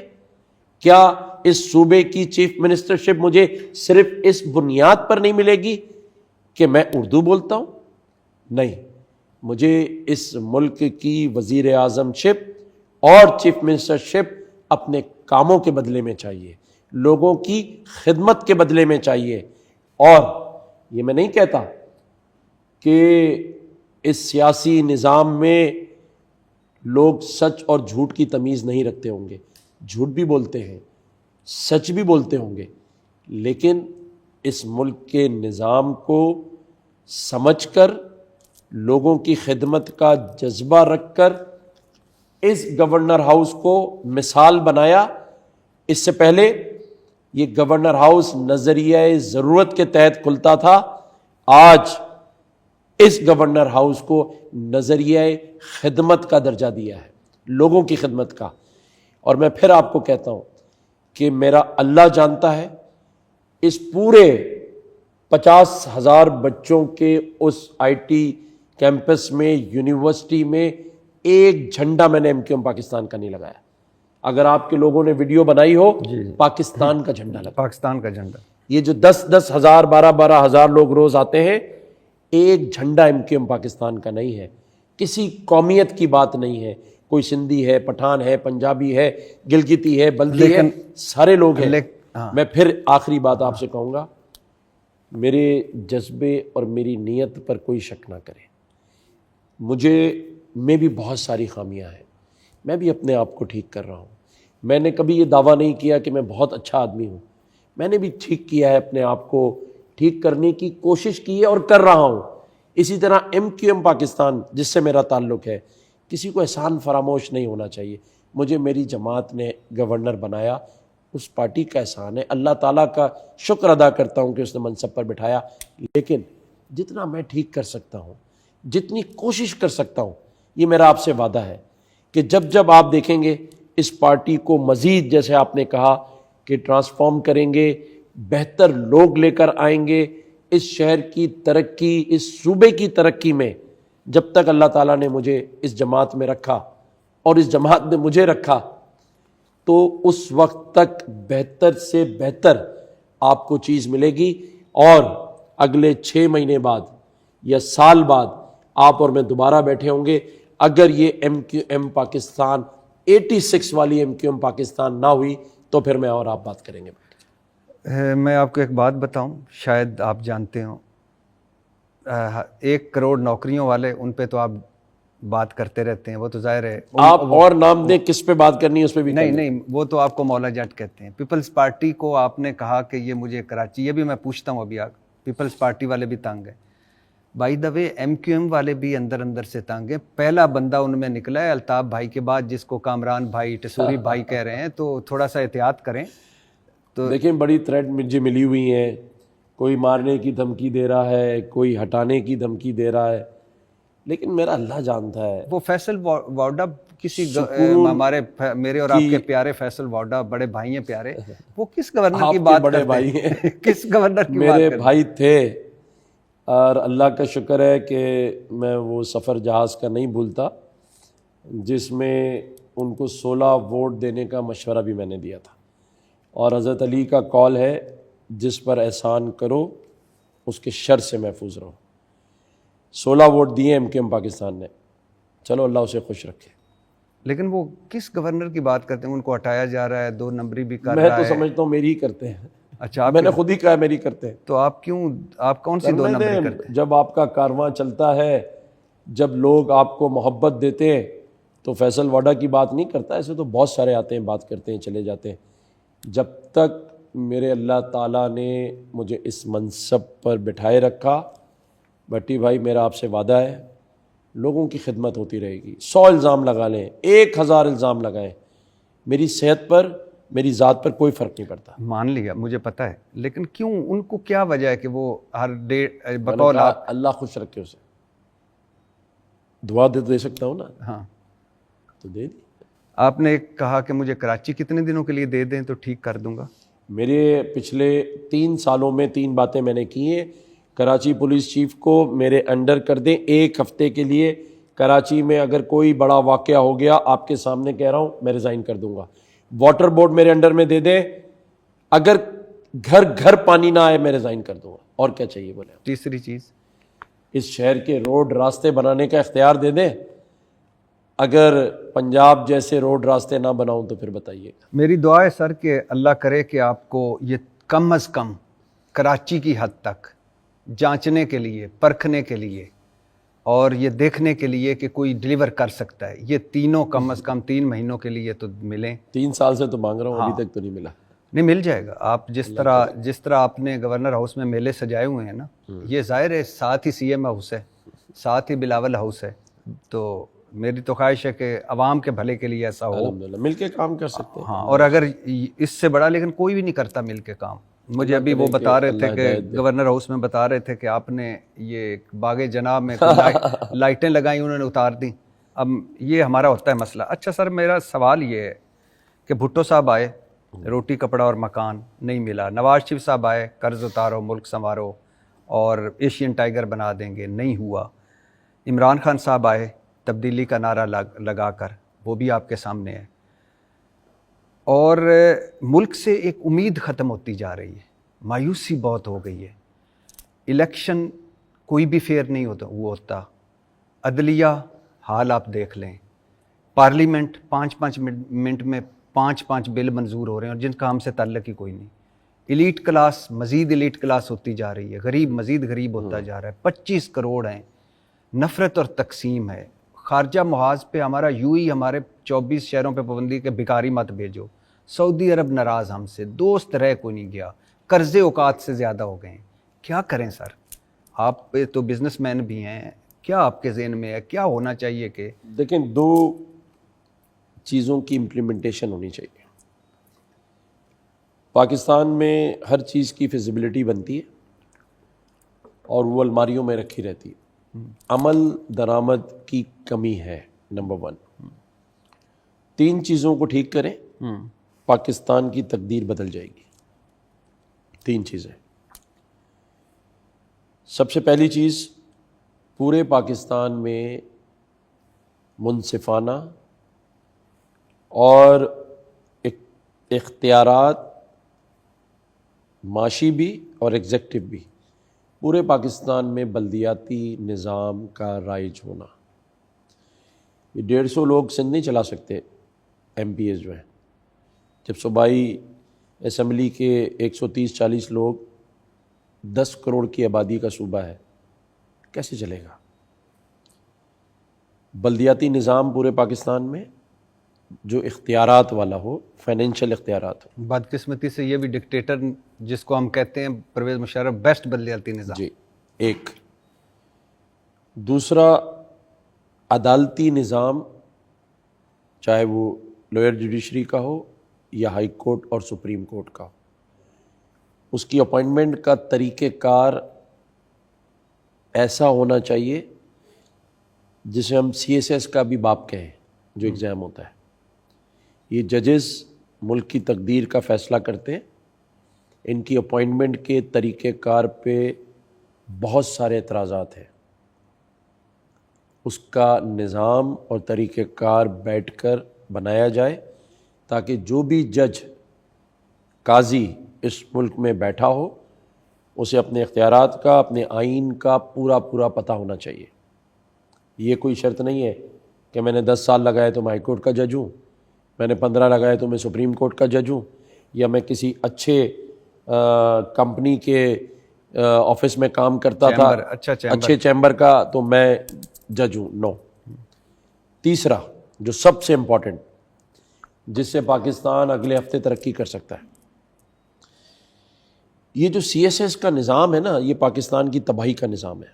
Speaker 2: کیا اس صوبے کی چیف منسٹرشپ مجھے صرف اس بنیاد پر نہیں ملے گی کہ میں اردو بولتا ہوں؟ نہیں، مجھے اس ملک کی وزیر اعظم شپ اور چیف منسٹرشپ اپنے کاموں کے بدلے میں چاہیے، لوگوں کی خدمت کے بدلے میں چاہیے۔ اور یہ میں نہیں کہتا کہ اس سیاسی نظام میں لوگ سچ اور جھوٹ کی تمیز نہیں رکھتے ہوں گے، جھوٹ بھی بولتے ہیں، سچ بھی بولتے ہوں گے، لیکن اس ملک کے نظام کو سمجھ کر، لوگوں کی خدمت کا جذبہ رکھ کر اس گورنر ہاؤس کو مثال بنایا۔ اس سے پہلے یہ گورنر ہاؤس نظریہ ضرورت کے تحت کھلتا تھا، آج اس گورنر ہاؤس کو نظریہ خدمت کا درجہ دیا ہے، لوگوں کی خدمت کا۔ اور میں پھر آپ کو کہتا ہوں کہ میرا اللہ جانتا ہے، اس پورے 50,000 بچوں کے اس آئی ٹی کیمپس میں، یونیورسٹی میں ایک جھنڈا میں نے ایم کیو ایم پاکستان کا نہیں لگایا۔ اگر آپ کے لوگوں نے ویڈیو بنائی ہو، پاکستان کا جھنڈا لگا،
Speaker 1: پاکستان کا جھنڈا۔
Speaker 2: یہ جو 10 ہزار 12 ہزار لوگ روز آتے ہیں، ایک جھنڈا ایم کیو ایم پاکستان کا نہیں ہے، کسی قومیت کی بات نہیں ہے، کوئی سندھی ہے، پٹھان ہے، پنجابی ہے، گلگتی ہے، بلدی ہے، سارے لوگ ہیں۔ میں پھر آخری بات آپ سے کہوں گا، میرے جذبے اور میری نیت پر کوئی شک نہ کرے۔ میں بھی بہت ساری خامیاں ہیں، میں بھی اپنے آپ کو ٹھیک کر رہا ہوں۔ میں نے کبھی یہ دعویٰ نہیں کیا کہ میں بہت اچھا آدمی ہوں، میں نے بھی ٹھیک کیا ہے، اپنے آپ کو ٹھیک کرنے کی کوشش کی ہے اور کر رہا ہوں۔ اسی طرح ایم کیو ایم پاکستان جس سے میرا تعلق ہے، کسی کو احسان فراموش نہیں ہونا چاہیے۔ مجھے میری جماعت نے گورنر بنایا، اس پارٹی کا احسان ہے، اللہ تعالیٰ کا شکر ادا کرتا ہوں کہ اس نے منصب پر بٹھایا، لیکن جتنا میں ٹھیک کر سکتا ہوں، جتنی کوشش کر سکتا ہوں، یہ میرا آپ سے وعدہ ہے کہ جب آپ دیکھیں گے اس پارٹی کو مزید، جیسے آپ نے کہا کہ ٹرانسفارم کریں گے، بہتر لوگ لے کر آئیں گے، اس شہر کی ترقی، اس صوبے کی ترقی میں جب تک اللہ تعالیٰ نے مجھے اس جماعت میں رکھا اور اس جماعت نے مجھے رکھا، تو اس وقت تک بہتر سے بہتر آپ کو چیز ملے گی۔ اور اگلے 6 مہینے بعد یا سال بعد آپ اور میں دوبارہ بیٹھے ہوں گے، اگر یہ ایم کیو ایم پاکستان 86 والی ایم کیو ایم پاکستان نہ ہوئی تو پھر میں اور آپ بات کریں گے۔
Speaker 1: میں آپ کو ایک بات بتاؤں، شاید آپ جانتے ہوں، 1 کروڑ نوکریوں والے، ان پہ تو آپ بات کرتے رہتے ہیں، وہ تو ظاہر ہے۔
Speaker 2: آپ اور نام دیں کس پہ بات کرنی ہے، اس پہ بھی
Speaker 1: نہیں، وہ تو آپ کو مولا جٹ کہتے ہیں۔ پیپلز پارٹی کو آپ نے کہا کہ یہ مجھے کراچی، یہ بھی میں پوچھتا ہوں ابھی، پیپلز پارٹی والے بھی تنگ ہیں، by the way M Q M والے بھی اندر سے تنگ ہیں۔ پہلا بندہ ان میں نکلا ہے الطاف بھائی کے بعد، جس کو کامران بھائی، ٹسوری بھائی کہہ رہے ہیں، تو تھوڑا سا احتیاط کریں۔ تو
Speaker 2: دیکھیں، بڑی تھریٹ مجھے ملی ہوئی ہیں، کوئی مارنے کی دھمکی دے رہا ہے، کوئی ہٹانے کی دھمکی دے رہا ہے، لیکن میرا اللہ جانتا ہے۔
Speaker 1: وہ فیصل واڈا کسی میرے اور آپ کے پیارے فیصل واڈا بڑے بھائی ہیں پیارے، وہ کس گورنر کی بات
Speaker 2: بڑے
Speaker 1: کرتے
Speaker 2: بھائی
Speaker 1: ہیں؟
Speaker 2: ہیں،
Speaker 1: کس گورنر کی بات
Speaker 2: میرے
Speaker 1: کرتے ہیں؟
Speaker 2: بھائی تھے، اور اللہ کا شکر ہے کہ میں وہ سفر جہاز کا نہیں بھولتا جس میں ان کو 16 ووٹ دینے کا مشورہ بھی میں نے دیا تھا، اور حضرت علی کا قول ہے، جس پر احسان کرو اس کے شر سے محفوظ رہو۔ 16 ووٹ دیے ایم کیو ایم پاکستان نے، چلو اللہ اسے خوش رکھے۔
Speaker 1: لیکن وہ کس گورنر کی بات کرتے ہیں؟ ان کو ہٹایا جا رہا ہے، 2 نمبری بھی کر
Speaker 2: میں
Speaker 1: رہا
Speaker 2: تو
Speaker 1: ہے۔
Speaker 2: سمجھتا ہوں میری ہی کرتے ہیں۔
Speaker 1: اچھا،
Speaker 2: میں نے خود ہی کہا میری کرتے ہیں۔
Speaker 1: تو آپ کون سی 2 نمبری کرتے ہیں؟
Speaker 2: جب آپ کا کارواں چلتا ہے، جب لوگ آپ کو محبت دیتے ہیں، تو فیصل واڈا کی بات نہیں کرتا، ایسے تو بہت سارے آتے ہیں، بات کرتے ہیں، چلے جاتے ہیں۔ جب تک میرے اللہ تعالیٰ نے مجھے اس منصب پر بٹھائے رکھا، بھٹی بھائی میرا آپ سے وعدہ ہے، لوگوں کی خدمت ہوتی رہے گی۔ 100 الزام لگا لیں، 1000 الزام لگائیں، میری صحت پر، میری ذات پر کوئی فرق نہیں پڑتا۔
Speaker 1: مان لیا، مجھے پتا ہے، لیکن کیوں؟ ان کو کیا وجہ ہے کہ وہ ہر ڈے بقول آپ؟
Speaker 2: اللہ خوش رکھے اسے، دعا دے سکتا ہوں نا،
Speaker 1: ہاں
Speaker 2: تو دے دی۔
Speaker 1: آپ نے کہا کہ مجھے کراچی کتنے دنوں کے لیے دے دیں تو ٹھیک کر دوں گا؟
Speaker 2: میرے پچھلے 3 سالوں میں 3 باتیں میں نے کی ہیں۔ کراچی پولیس چیف کو میرے انڈر کر دیں 1 ہفتے کے لیے. کراچی میں اگر کوئی بڑا واقعہ ہو گیا, آپ کے سامنے کہہ رہا ہوں, میں ریزائن کر دوں گا. واٹر بورڈ میرے انڈر میں دے دیں, اگر گھر گھر پانی نہ آئے میں ریزائن کر دوں گا. اور کیا چاہیے بولے؟
Speaker 1: تیسری چیز,
Speaker 2: اس شہر کے روڈ راستے بنانے کا اختیار دے دیں. اگر پنجاب جیسے روڈ راستے نہ بناؤں تو پھر بتائیے.
Speaker 1: میری دعا ہے سر کہ اللہ کرے کہ آپ کو یہ کم از کم کراچی کی حد تک جانچنے کے لیے, پرکھنے کے لیے اور یہ دیکھنے کے لیے کہ کوئی ڈیلیور کر سکتا ہے, یہ تینوں کم از کم 3 مہینوں کے لیے تو ملیں.
Speaker 2: 3 سال سے تو مانگ رہا ہوں, ابھی تک تو نہیں ملا.
Speaker 1: نہیں, مل جائے گا. آپ جس طرح آپ نے گورنر ہاؤس میں میلے سجائے ہوئے ہیں نا, یہ ظاہر ہے ساتھ ہی سی ایم ہاؤس ہے, ساتھ ہی بلاول ہاؤس ہے, تو میری تو خواہش ہے کہ عوام کے بھلے کے لیے ایسا ہو.
Speaker 2: الحمدللہ مل کے کام کر سکتے ہیں.
Speaker 1: ہاں, اور اگر اس سے بڑا, لیکن کوئی بھی نہیں کرتا مل کے کام. مجھے ابھی وہ بتا رہے تھے کہ گورنر ہاؤس میں بتا رہے تھے کہ آپ نے یہ باغ جناب میں لائٹیں لگائیں, انہوں نے اتار دیں. اب یہ ہمارا ہوتا ہے مسئلہ. اچھا سر, میرا سوال یہ ہے کہ بھٹو صاحب آئے, روٹی کپڑا اور مکان نہیں ملا. نواز شریف صاحب آئے, قرض اتارو, ملک سنوارو اور ایشین ٹائیگر بنا دیں گے, نہیں ہوا. عمران خان صاحب آئے تبدیلی کا نعرہ لگا کر, وہ بھی آپ کے سامنے ہے. اور ملک سے ایک امید ختم ہوتی جا رہی ہے, مایوسی بہت ہو گئی ہے. الیکشن کوئی بھی فیئر نہیں ہوتا. عدلیہ حال آپ دیکھ لیں, پارلیمنٹ 5 منٹ میں 5 بل منظور ہو رہے ہیں اور جن کا ہم سے تعلق ہی کوئی نہیں. ایلیٹ کلاس مزید ایلیٹ کلاس ہوتی جا رہی ہے, غریب مزید غریب ہوتا جا رہا ہے. 25 کروڑ ہیں, نفرت اور تقسیم ہے. خارجہ محاذ پہ ہمارا ہمارے 24 شہروں پہ پابندی کے بھکاری مت بھیجو. سعودی عرب ناراض ہم سے, دوست رہ کوئی نہیں گیا, قرضے اوقات سے زیادہ ہو گئے ہیں. کیا کریں سر؟ آپ تو بزنس مین بھی ہیں, کیا آپ کے ذہن میں ہے کیا ہونا چاہیے؟ کہ
Speaker 2: دیکھیں, 2 چیزوں کی امپلیمنٹیشن ہونی چاہیے. پاکستان میں ہر چیز کی فیزیبلٹی بنتی ہے اور وہ الماریوں میں رکھی رہتی ہے. عمل درآمد کی کمی ہے, نمبر 1. 3 چیزوں کو ٹھیک کریں, پاکستان کی تقدیر بدل جائے گی. 3 چیزیں. سب سے پہلی چیز, پورے پاکستان میں منصفانہ اور اختیارات, معاشی بھی اور ایگزیکٹو بھی, پورے پاکستان میں بلدیاتی نظام کا رائج ہونا. یہ 150 لوگ سندھ نہیں چلا سکتے, ایم پی ایز جو ہیں. جب صوبائی اسمبلی کے 130-140 لوگ 10 کروڑ کی آبادی کا صوبہ ہے, کیسے چلے گا؟ بلدیاتی نظام پورے پاکستان میں جو اختیارات والا ہو, فائنینشیل اختیارات ہو.
Speaker 1: بدقسمتی سے یہ بھی ڈکٹیٹر جس کو ہم کہتے ہیں پرویز مشرف, بیسٹ بلدیاتی نظام.
Speaker 2: جی, ایک. دوسرا, عدالتی نظام, چاہے وہ لوئر جوڈیشری کا ہو یا ہائی کورٹ اور سپریم کورٹ کا ہو, اس کی اپوائنٹمنٹ کا طریقہ کار ایسا ہونا چاہیے جسے ہم CSS کا بھی باپ کہیں, جو ایگزام ہوتا ہے. یہ ججز ملک کی تقدیر کا فیصلہ کرتے ہیں. ان کی اپوائنٹمنٹ کے طریقہ کار پہ بہت سارے اعتراضات ہیں. اس کا نظام اور طریقہ کار بیٹھ کر بنایا جائے تاکہ جو بھی جج قاضی اس ملک میں بیٹھا ہو اسے اپنے اختیارات کا, اپنے آئین کا پورا پتہ ہونا چاہیے. یہ کوئی شرط نہیں ہے کہ میں نے 10 سال لگائے تو میں ہائی کورٹ کا جج ہوں, میں نے 15 لگائے تو میں سپریم کورٹ کا جج ہوں, یا میں کسی اچھے کمپنی کے آفس میں کام کرتا تھا, اچھے چیمبر کا, تو میں جج ہوں. نو. تیسرا جو سب سے امپورٹنٹ, جس سے پاکستان اگلے ہفتے ترقی کر سکتا ہے, یہ جو CSS کا نظام ہے نا, یہ پاکستان کی تباہی کا نظام ہے.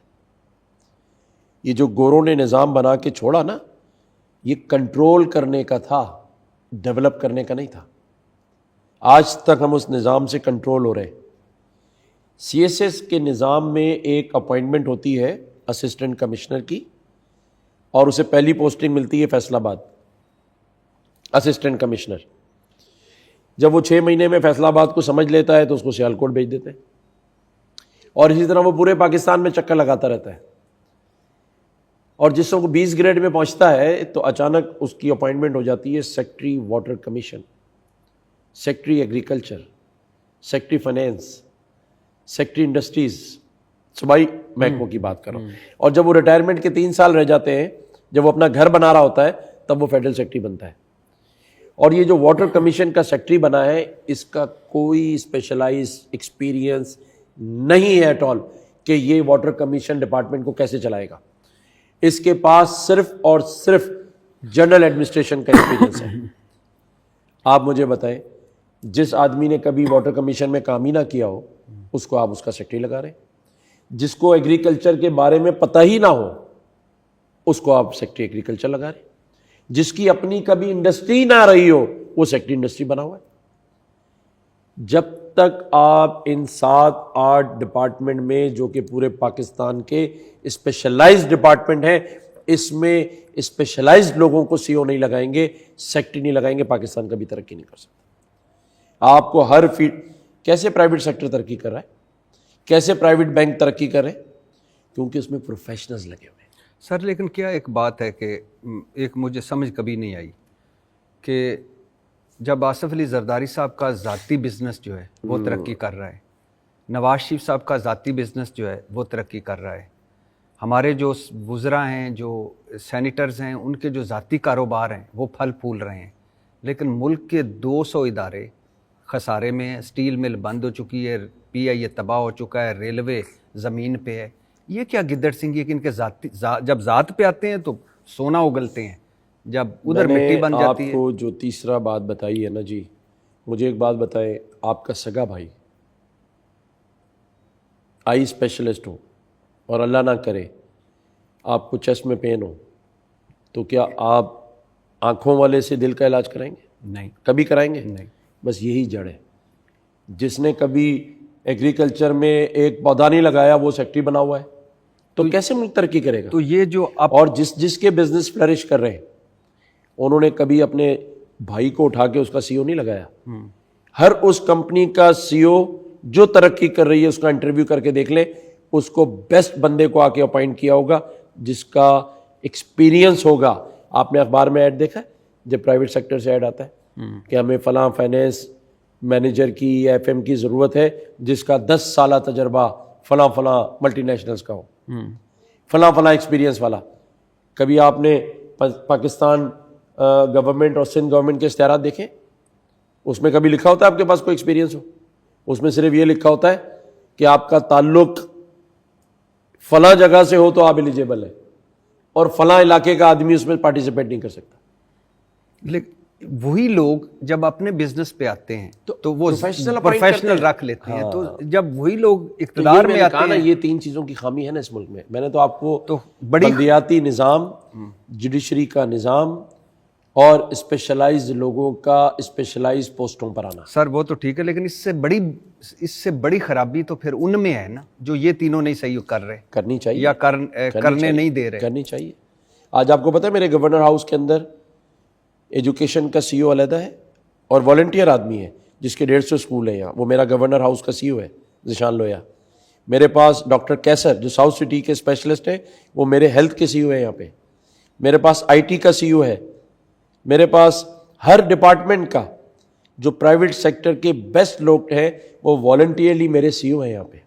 Speaker 2: یہ جو گوروں نے نظام بنا کے چھوڑا نا, یہ کنٹرول کرنے کا تھا, ڈیولپ کرنے کا نہیں تھا. آج تک ہم اس نظام سے کنٹرول ہو رہے. CSS کے نظام میں ایک اپوائنٹمنٹ ہوتی ہے اسسٹنٹ کمشنر کی, اور اسے پہلی پوسٹنگ ملتی ہے فیصل آباد, اسسٹنٹ کمشنر. جب وہ 6 مہینے میں فیصل آباد کو سمجھ لیتا ہے تو اس کو سیالکوٹ بھیج دیتے ہیں. اور اسی طرح وہ پورے پاکستان میں چکر لگاتا رہتا ہے، اور جس کو 20 گریڈ میں پہنچتا ہے تو اچانک اس کی اپوائنٹمنٹ ہو جاتی ہے secretary water commission, secretary agriculture, secretary finance, secretary industries, صوبائی محکموں کی بات کر رہا ہوں. اور جب وہ ریٹائرمنٹ کے 3 سال رہ جاتے ہیں، جب وہ اپنا گھر بنا رہا ہوتا ہے، تب وہ فیڈرل سیکٹری بنتا ہے. اور یہ جو واٹر کمیشن کا سیکٹری بنا ہے، اس کا کوئی اسپیشلائز ایکسپیرینس نہیں ہے ایٹ آل کہ یہ واٹر کمیشن ڈپارٹمنٹ کو کیسے چلائے گا. اس کے پاس صرف اور صرف جنرل ایڈمنسٹریشن کا ایکسپیرینس ہے. آپ مجھے بتائیں، جس آدمی نے کبھی واٹر کمیشن میں کام ہی نہ کیا ہو، اس کو آپ اس کا سیکٹری لگا رہے ہیں. جس کو ایگریکلچر کے بارے میں پتہ ہی نہ ہو، اس کو آپ سیکٹری ایگریکلچر لگا رہے ہیں. جس کی اپنی کبھی انڈسٹری نہ رہی ہو، وہ سیکٹری انڈسٹری بنا ہوا ہے. جب تک آپ ان 7-8 ڈپارٹمنٹ میں، جو کہ پورے پاکستان کے اسپیشلائزڈ ڈپارٹمنٹ ہیں، اس میں اسپیشلائزڈ لوگوں کو سی او نہیں لگائیں گے، سیکٹری نہیں لگائیں گے، پاکستان کبھی ترقی نہیں کر سکتا. آپ کو ہر فیلڈ، کیسے پرائیویٹ سیکٹر ترقی کر رہا ہے، کیسے پرائیویٹ بینک ترقی کر رہے ہیں؟ کیونکہ اس میں پروفیشنلز لگے ہوئے ہیں.
Speaker 1: سر لیکن کیا ایک بات ہے کہ ایک مجھے سمجھ کبھی نہیں آئی کہ جب آصف علی زرداری صاحب کا ذاتی بزنس جو ہے وہ ترقی کر رہا ہے، نواز شریف صاحب کا ذاتی بزنس جو ہے وہ ترقی کر رہا ہے، ہمارے جو وزراء ہیں، جو سینیٹرز ہیں، ان کے جو ذاتی کاروبار ہیں وہ پھل پھول رہے ہیں، لیکن ملک کے 200 ادارے خسارے میں ہیں. اسٹیل مل بند ہو چکی ہے، پی آئی اے تباہ ہو چکا ہے، ریلوے زمین پہ ہے. یہ کیا گدڑ سنگھی ہے کہ ان کے جب ذات پہ آتے ہیں تو سونا اگلتے ہیں، جب ادھر مٹی بن جاتی ہے.
Speaker 2: آپ کو جو تیسرا بات بتائی ہے نا جی، مجھے ایک بات بتائیں، آپ کا سگا بھائی آئی اسپیشلسٹ ہو اور اللہ نہ کرے آپ کو چیسٹ میں پین ہو، تو کیا آپ آنکھوں والے سے دل کا علاج کرائیں گے؟
Speaker 1: نہیں،
Speaker 2: کبھی کرائیں گے؟
Speaker 1: نہیں.
Speaker 2: بس یہی جڑ ہے. جس نے کبھی ایگریکلچر میں ایک پودا نہیں لگایا، وہ سیکٹری بنا ہوا ہے، تو کیسے ملک ترقی کرے گا؟
Speaker 1: تو یہ جو
Speaker 2: اور جس کے بزنس فلرش کر رہے ہیں، انہوں نے کبھی اپنے بھائی کو اٹھا کے اس کا سی او نہیں لگایا. ہر اس کمپنی کا سی او جو ترقی کر رہی ہے، اس کا انٹرویو کر کے دیکھ لیں، اس کو بیسٹ بندے کو آ کے اپوائنٹ کیا ہوگا جس کا ایکسپیرینس ہوگا. آپ نے اخبار میں ایڈ دیکھا ہے جب پرائیویٹ سیکٹر سے ایڈ آتا ہے کہ ہمیں فلاں فائنینس مینیجر کی یا ایف ایم کی ضرورت ہے جس کا 10 سالہ تجربہ فلاں فلاں ملٹی نیشنلز کا ہو، فلاں فلاں ایکسپیرینس والا. کبھی آپ نے پاکستان گورنمنٹ اور سندھ گورنمنٹ کے اشتہارات دیکھیں؟ اس میں کبھی لکھا ہوتا ہے آپ کے پاس کوئی ایکسپیرینس ہو؟ اس میں صرف یہ لکھا ہوتا ہے کہ آپ کا تعلق فلاں جگہ سے ہو تو آپ ایلیجیبل ہے، اور فلاں علاقے کا آدمی اس میں پارٹیسپیٹ نہیں کر سکتا.
Speaker 1: لیکن وہی لوگ جب اپنے بزنس پہ آتے ہیں تو وہ پروفیشنل رکھ لیتے ہیں. تو جب وہی لوگ اقتدار میں آتے ہیں،
Speaker 2: یہ 3 چیزوں کی خامی ہے نا اس ملک میں. میں نے تو آپ کو
Speaker 1: تو بڑی
Speaker 2: بلدیاتی نظام، جوڈیشری کا نظام اور اسپیشلائز لوگوں کا اسپیشلائز پوسٹوں پر آنا.
Speaker 1: سر وہ تو ٹھیک ہے، لیکن اس سے بڑی خرابی تو پھر ان میں ہے نا جو یہ تینوں نہیں صحیح کر رہے،
Speaker 2: کرنی چاہیے
Speaker 1: یا کرنے نہیں دے رہے.
Speaker 2: کرنی چاہیے. آج آپ کو پتہ ہے میرے گورنر ہاؤس کے اندر ایجوکیشن کا سی او علیحدہ ہے اور والنٹیئر آدمی ہے جس کے 150 اسکول ہیں یہاں، وہ میرا گورنر ہاؤس کا سی او ہے ذیشان لویا. میرے پاس ڈاکٹر کیسر جو ساؤتھ سٹی کے اسپیشلسٹ ہیں، وہ میرے ہیلتھ کے سی او ہیں یہاں پہ. میرے پاس آئی ٹی کا سی او ہے. میرے پاس ہر ڈپارٹمنٹ کا جو پرائیویٹ سیکٹر کے بیسٹ لوگ ہیں وہ والنٹیئرلی میرے سی او ہیں یہاں پہ.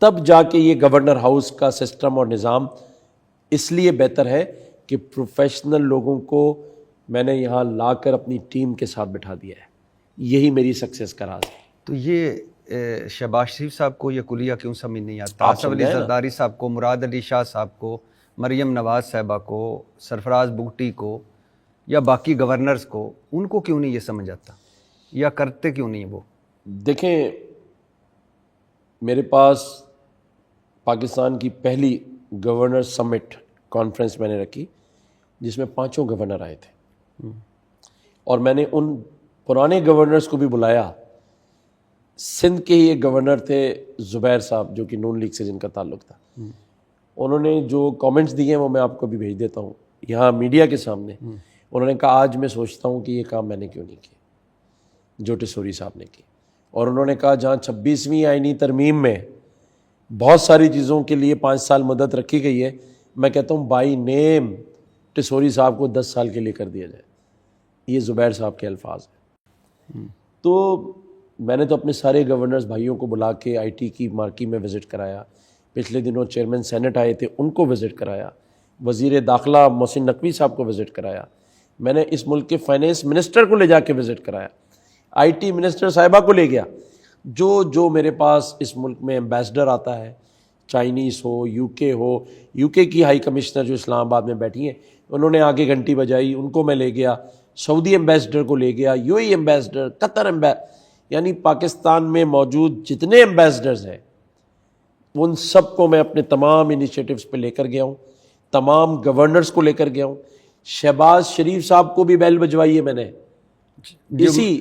Speaker 2: تب جا کے یہ گورنر ہاؤس کا سسٹم اور نظام اس لیے بہتر ہے کہ پروفیشنل لوگوں کو میں نے یہاں لا کر اپنی ٹیم کے ساتھ بٹھا دیا ہے. یہی میری سکسیس کا راز ہے.
Speaker 1: تو یہ شہباز شریف صاحب کو یہ کلیہ کیوں سمجھ نہیں آتا؟ آصف علی زرداری صاحب کو، مراد علی شاہ صاحب کو، مریم نواز صاحبہ کو، سرفراز بگٹی کو، یا باقی گورنرز کو، ان کو کیوں نہیں یہ سمجھ آتا، یا کرتے کیوں نہیں وہ؟
Speaker 2: دیکھیں، میرے پاس پاکستان کی پہلی گورنر سمٹ کانفرنس میں نے رکھی جس میں 5 گورنر آئے تھے، اور میں نے ان پرانے گورنرز کو بھی بلایا. سندھ کے ہی ایک گورنر تھے زبیر صاحب جو کہ نون لیگ سے جن کا تعلق تھا. انہوں نے جو کامنٹس دیے ہیں وہ میں آپ کو بھی بھیج دیتا ہوں یہاں میڈیا کے سامنے. انہوں نے کہا آج میں سوچتا ہوں کہ یہ کام میں نے کیوں نہیں کیا جو ٹسوری صاحب نے کی. اور انہوں نے کہا جہاں 26ویں آئینی ترمیم میں بہت ساری چیزوں کے لیے 5 سال مدت رکھی گئی ہے، میں کہتا ہوں بائی نیم ٹسوری صاحب کو 10 سال کے لیے کر دیا جائے. یہ زبیر صاحب کے الفاظ ہیں. تو میں نے تو اپنے سارے گورنرز بھائیوں کو بلا کے آئی ٹی کی مارکی میں وزٹ کرایا. پچھلے دنوں چیئرمین سینٹ آئے تھے، ان کو وزٹ کرایا. وزیر داخلہ محسن نقوی صاحب کو وزٹ کرایا. میں نے اس ملک کے فائنینس منسٹر کو لے جا کے وزٹ کرایا. آئی ٹی منسٹر صاحبہ کو لے گیا. جو میرے پاس اس ملک میں ایمبیسڈر آتا ہے، چائنیز ہو، یو کے کی ہائی کمشنر جو اسلام آباد میں بیٹھی ہیں، انہوں نے آگے گھنٹی بجائی، ان کو میں لے گیا. سعودی ایمبیسڈر کو لے گیا، یو اے ایمبیسڈر، قطر یعنی پاکستان میں موجود جتنے ایمبیسڈرز ہیں ان سب کو میں اپنے تمام انیشیٹوز پہ لے کر گیا ہوں. تمام گورنرز کو لے کر گیا ہوں. شہباز شریف صاحب کو بھی بیل بجوائی ہے میں نے اسی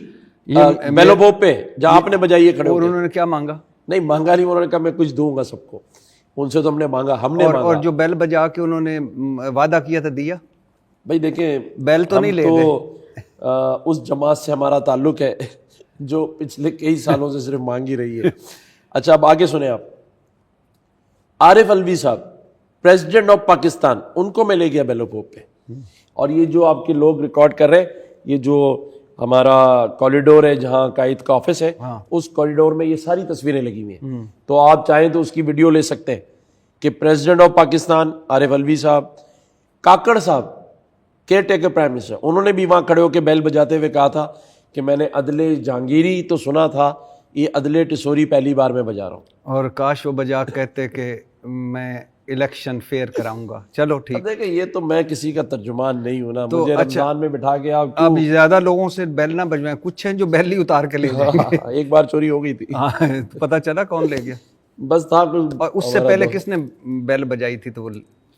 Speaker 2: بیلو بوپ پہ جہاں آپ نے بجائی ہے کھڑے ہو کے.
Speaker 1: انہوں نے کیا مانگا؟
Speaker 2: نہیں مانگا نہیں، انہوں نے کہا میں کچھ دوں گا سب کو. ان سے تو ہم نے مانگا.
Speaker 1: اور جو بیل بجا کے انہوں نے وعدہ کیا تھا دیا؟
Speaker 2: بھائی دیکھیں،
Speaker 1: بیل تو نہیں لے گئے.
Speaker 2: اس جماعت سے ہمارا تعلق ہے جو پچھلے کئی سالوں سے صرف مانگ ہی رہی ہے. اچھا اب آگے سنیں آپ. عارف الوی صاحب پریزیڈنٹ آف پاکستان، ان کو میں لے گیا بیلو پوپ پہ. اور یہ جو آپ کے لوگ ریکارڈ کر رہے ہیں، یہ جو ہمارا کوریڈور ہے جہاں قائد کا آفس ہے، اس کوریڈور میں یہ ساری تصویریں لگی ہوئی ہیں. تو آپ چاہیں تو اس کی ویڈیو لے سکتے ہیں کہ پریزیڈنٹ آف پاکستان عارف الوی صاحب، کاکڑ صاحب کیئر ٹیکر پرائم منسٹر، انہوں نے بھی وہاں کھڑے ہو کے بیل بجاتے ہوئے کہا تھا کہ میں نے عدل جہانگیری تو سنا تھا، یہ عدل ٹسوری پہلی بار میں بجا رہا ہوں.
Speaker 1: اور کاش وہ بجا کہتے کہ میں الیکشن فیئر کراؤں گا. چلو ٹھیک.
Speaker 2: دیکھیں یہ تو میں کسی کا ترجمان نہیں ہوں نا، مجھے رمضان میں بٹھا کے آپ
Speaker 1: اب زیادہ لوگوں سے بیل نہ بجوائیں، کچھ ہیں جو بیل ہی اتار کے لے جائیں گے.
Speaker 2: ایک بار چوری ہو گئی تھی.
Speaker 1: پتہ چلا کون لے گیا؟
Speaker 2: بس تھا.
Speaker 1: اور اس سے پہلے کس نے بیل بجائی تھی تو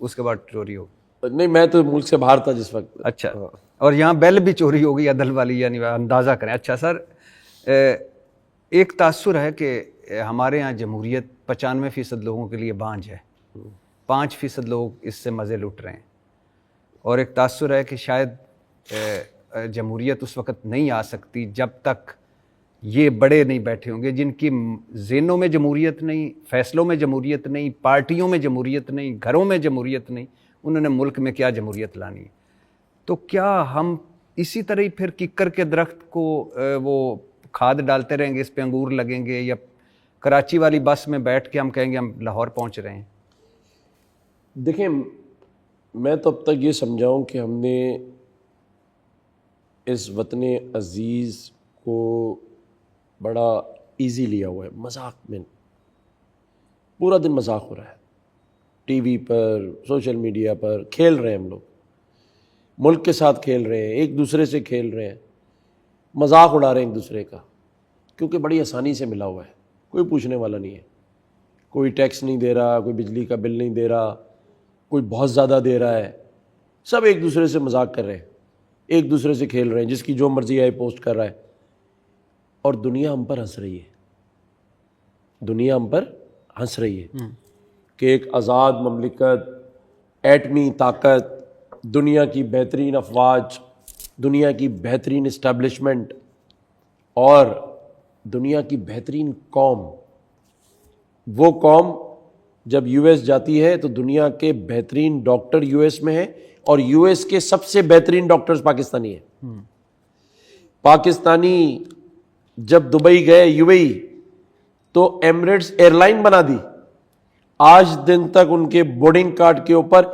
Speaker 1: اس کے بعد چوری ہو؟
Speaker 2: نہیں میں تو ملک سے باہر تھا جس وقت.
Speaker 1: اچھا، اور یہاں بیل بھی چوری ہو گئی عدل والی، یعنی اندازہ کریں. اچھا سر، ایک تاثر ہے کہ ہمارے یہاں جمہوریت 95% لوگوں کے لیے بانجھ ہے، 5% لوگ اس سے مزے لٹ رہے ہیں. اور ایک تاثر ہے کہ شاید جمہوریت اس وقت نہیں آ سکتی جب تک یہ بڑے نہیں بیٹھے ہوں گے جن کی ذہنوں میں جمہوریت نہیں، فیصلوں میں جمہوریت نہیں، پارٹیوں میں جمہوریت نہیں، گھروں میں جمہوریت نہیں. انہوں نے ملک میں کیا جمہوریت لانی ہے؟ تو کیا ہم اسی طرح ہی پھر ککر کے درخت کو وہ کھاد ڈالتے رہیں گے، اس پہ انگور لگیں گے، یا کراچی والی بس میں بیٹھ کے ہم کہیں گے ہم لاہور پہنچ رہے ہیں؟
Speaker 2: دیکھیں میں تو اب تک یہ سمجھاؤں کہ ہم نے اس وطن عزیز کو بڑا ایزی لیا ہوا ہے. مذاق میں پورا دن مذاق ہو رہا ہے، ٹی وی پر، سوشل میڈیا پر کھیل رہے ہیں ہم لوگ، ملک کے ساتھ کھیل رہے ہیں، ایک دوسرے سے کھیل رہے ہیں، مذاق اڑا رہے ہیں ایک دوسرے کا، کیونکہ بڑی آسانی سے ملا ہوا ہے. کوئی پوچھنے والا نہیں ہے، کوئی ٹیکس نہیں دے رہا، کوئی بجلی کا بل نہیں دے رہا، کوئی بہت زیادہ دے رہا ہے. سب ایک دوسرے سے مذاق کر رہے ہیں، ایک دوسرے سے کھیل رہے ہیں، جس کی جو مرضی آئے پوسٹ کر رہا ہے. اور دنیا ہم پر ہنس رہی ہے، دنیا ہم پر ہنس رہی ہے کہ ایک آزاد مملکت، ایٹمی طاقت، دنیا کی بہترین افواج، دنیا کی بہترین اسٹیبلشمنٹ اور دنیا کی بہترین قوم، وہ قوم جب یو ایس جاتی ہے تو دنیا کے بہترین ڈاکٹر یو ایس میں ہیں، اور یو ایس کے سب سے بہترین ڈاکٹرز پاکستانی ہیں. پاکستانی جب دبئی گئے یو اے ای تو ایمریٹس ایئر لائن بنا دی. آج دن تک ان کے بورڈنگ کارڈ کے اوپر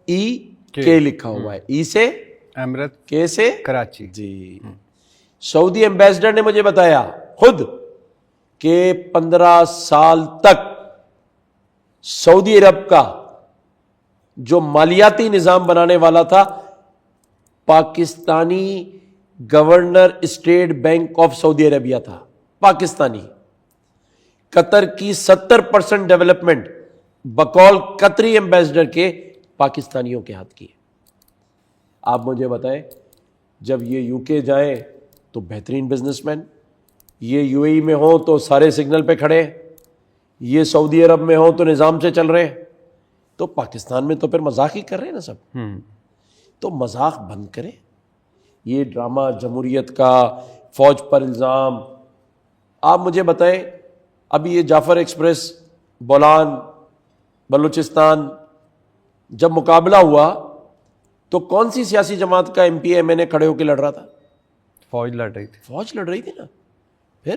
Speaker 2: ای کے لکھا ہوا ہے، ای سے
Speaker 1: امرت،
Speaker 2: کے سے
Speaker 1: کراچی.
Speaker 2: جی. سعودی ایمبیسڈر نے مجھے بتایا خود کہ 15 سال تک سعودی عرب کا جو مالیاتی نظام بنانے والا تھا Pakistani governor state bank of Saudi Arabia تھا. پاکستانی. قطر کی 70% ڈیولپمنٹ بقول قطری ایمبیسڈر کے پاکستانیوں کے ہاتھ کی ہے. آپ مجھے بتائیں، جب یہ یو کے جائیں تو بہترین بزنس مین، یہ یو اے ای میں ہوں تو سارے سگنل پہ کھڑے ہیں، یہ سعودی عرب میں ہوں تو نظام سے چل رہے ہیں، تو پاکستان میں تو پھر مذاق ہی کر رہے ہیں نا سب. تو مذاق بند کریں. یہ ڈرامہ جمہوریت کا، فوج پر الزام، آپ مجھے بتائیں ابھی یہ جعفر ایکسپریس بولان بلوچستان جب مقابلہ ہوا تو کون سی سیاسی جماعت کا ایم پی ایم این اے کھڑے ہو کے لڑ رہا تھا؟
Speaker 1: فوج لڑ رہی تھی.
Speaker 2: فوج لڑ رہی تھی نا. پھر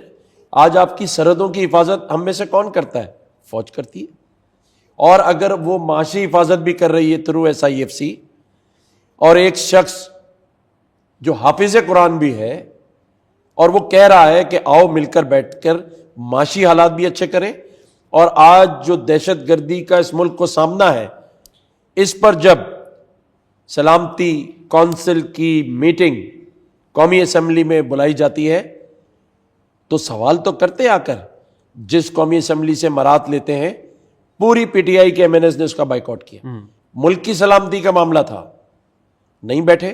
Speaker 2: آج آپ کی سرحدوں کی حفاظت ہم میں سے کون کرتا ہے؟ فوج کرتی ہے. اور اگر وہ معاشی حفاظت بھی کر رہی ہے تھرو SIFC، اور ایک شخص جو حافظ قرآن بھی ہے اور وہ کہہ رہا ہے کہ آؤ مل کر بیٹھ کر معاشی حالات بھی اچھے کریں، اور آج جو دہشت گردی کا اس ملک کو سامنا ہے، اس پر جب سلامتی کونسل کی میٹنگ قومی اسمبلی میں بلائی جاتی ہے تو سوال تو کرتے آ کر، جس قومی اسمبلی سے مراد لیتے ہیں پوری PTI کے MNS نے اس کا بائیکاٹ کیا. ملک کی سلامتی کا معاملہ تھا، نہیں بیٹھے،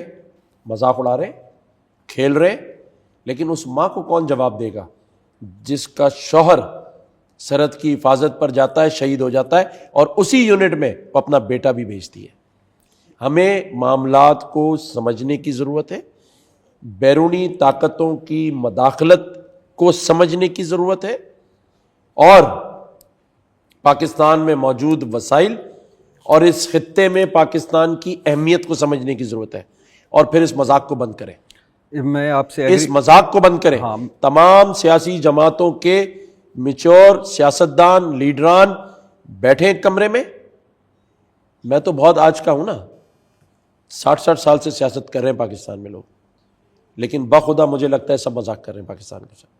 Speaker 2: مذاق اڑا رہے، کھیل رہے. لیکن اس ماں کو کون جواب دے گا جس کا شوہر سرحد کی حفاظت پر جاتا ہے، شہید ہو جاتا ہے، اور اسی یونٹ میں وہ اپنا بیٹا بھی بھیجتی ہے. ہمیں معاملات کو سمجھنے کی ضرورت ہے، بیرونی طاقتوں کی مداخلت کو سمجھنے کی ضرورت ہے، اور پاکستان میں موجود وسائل اور اس خطے میں پاکستان کی اہمیت کو سمجھنے کی ضرورت ہے. اور پھر اس مذاق کو بند کریں،
Speaker 1: میں آپ سے
Speaker 2: اس مذاق کو بند کریں. تمام سیاسی جماعتوں کے میچور سیاستدان لیڈران بیٹھے ایک کمرے میں. میں تو بہت آج کا ہوں نا، 60 سال سے سیاست کر رہے ہیں پاکستان میں لوگ، لیکن بخدا مجھے لگتا ہے سب مذاق کر رہے ہیں پاکستان کے ساتھ،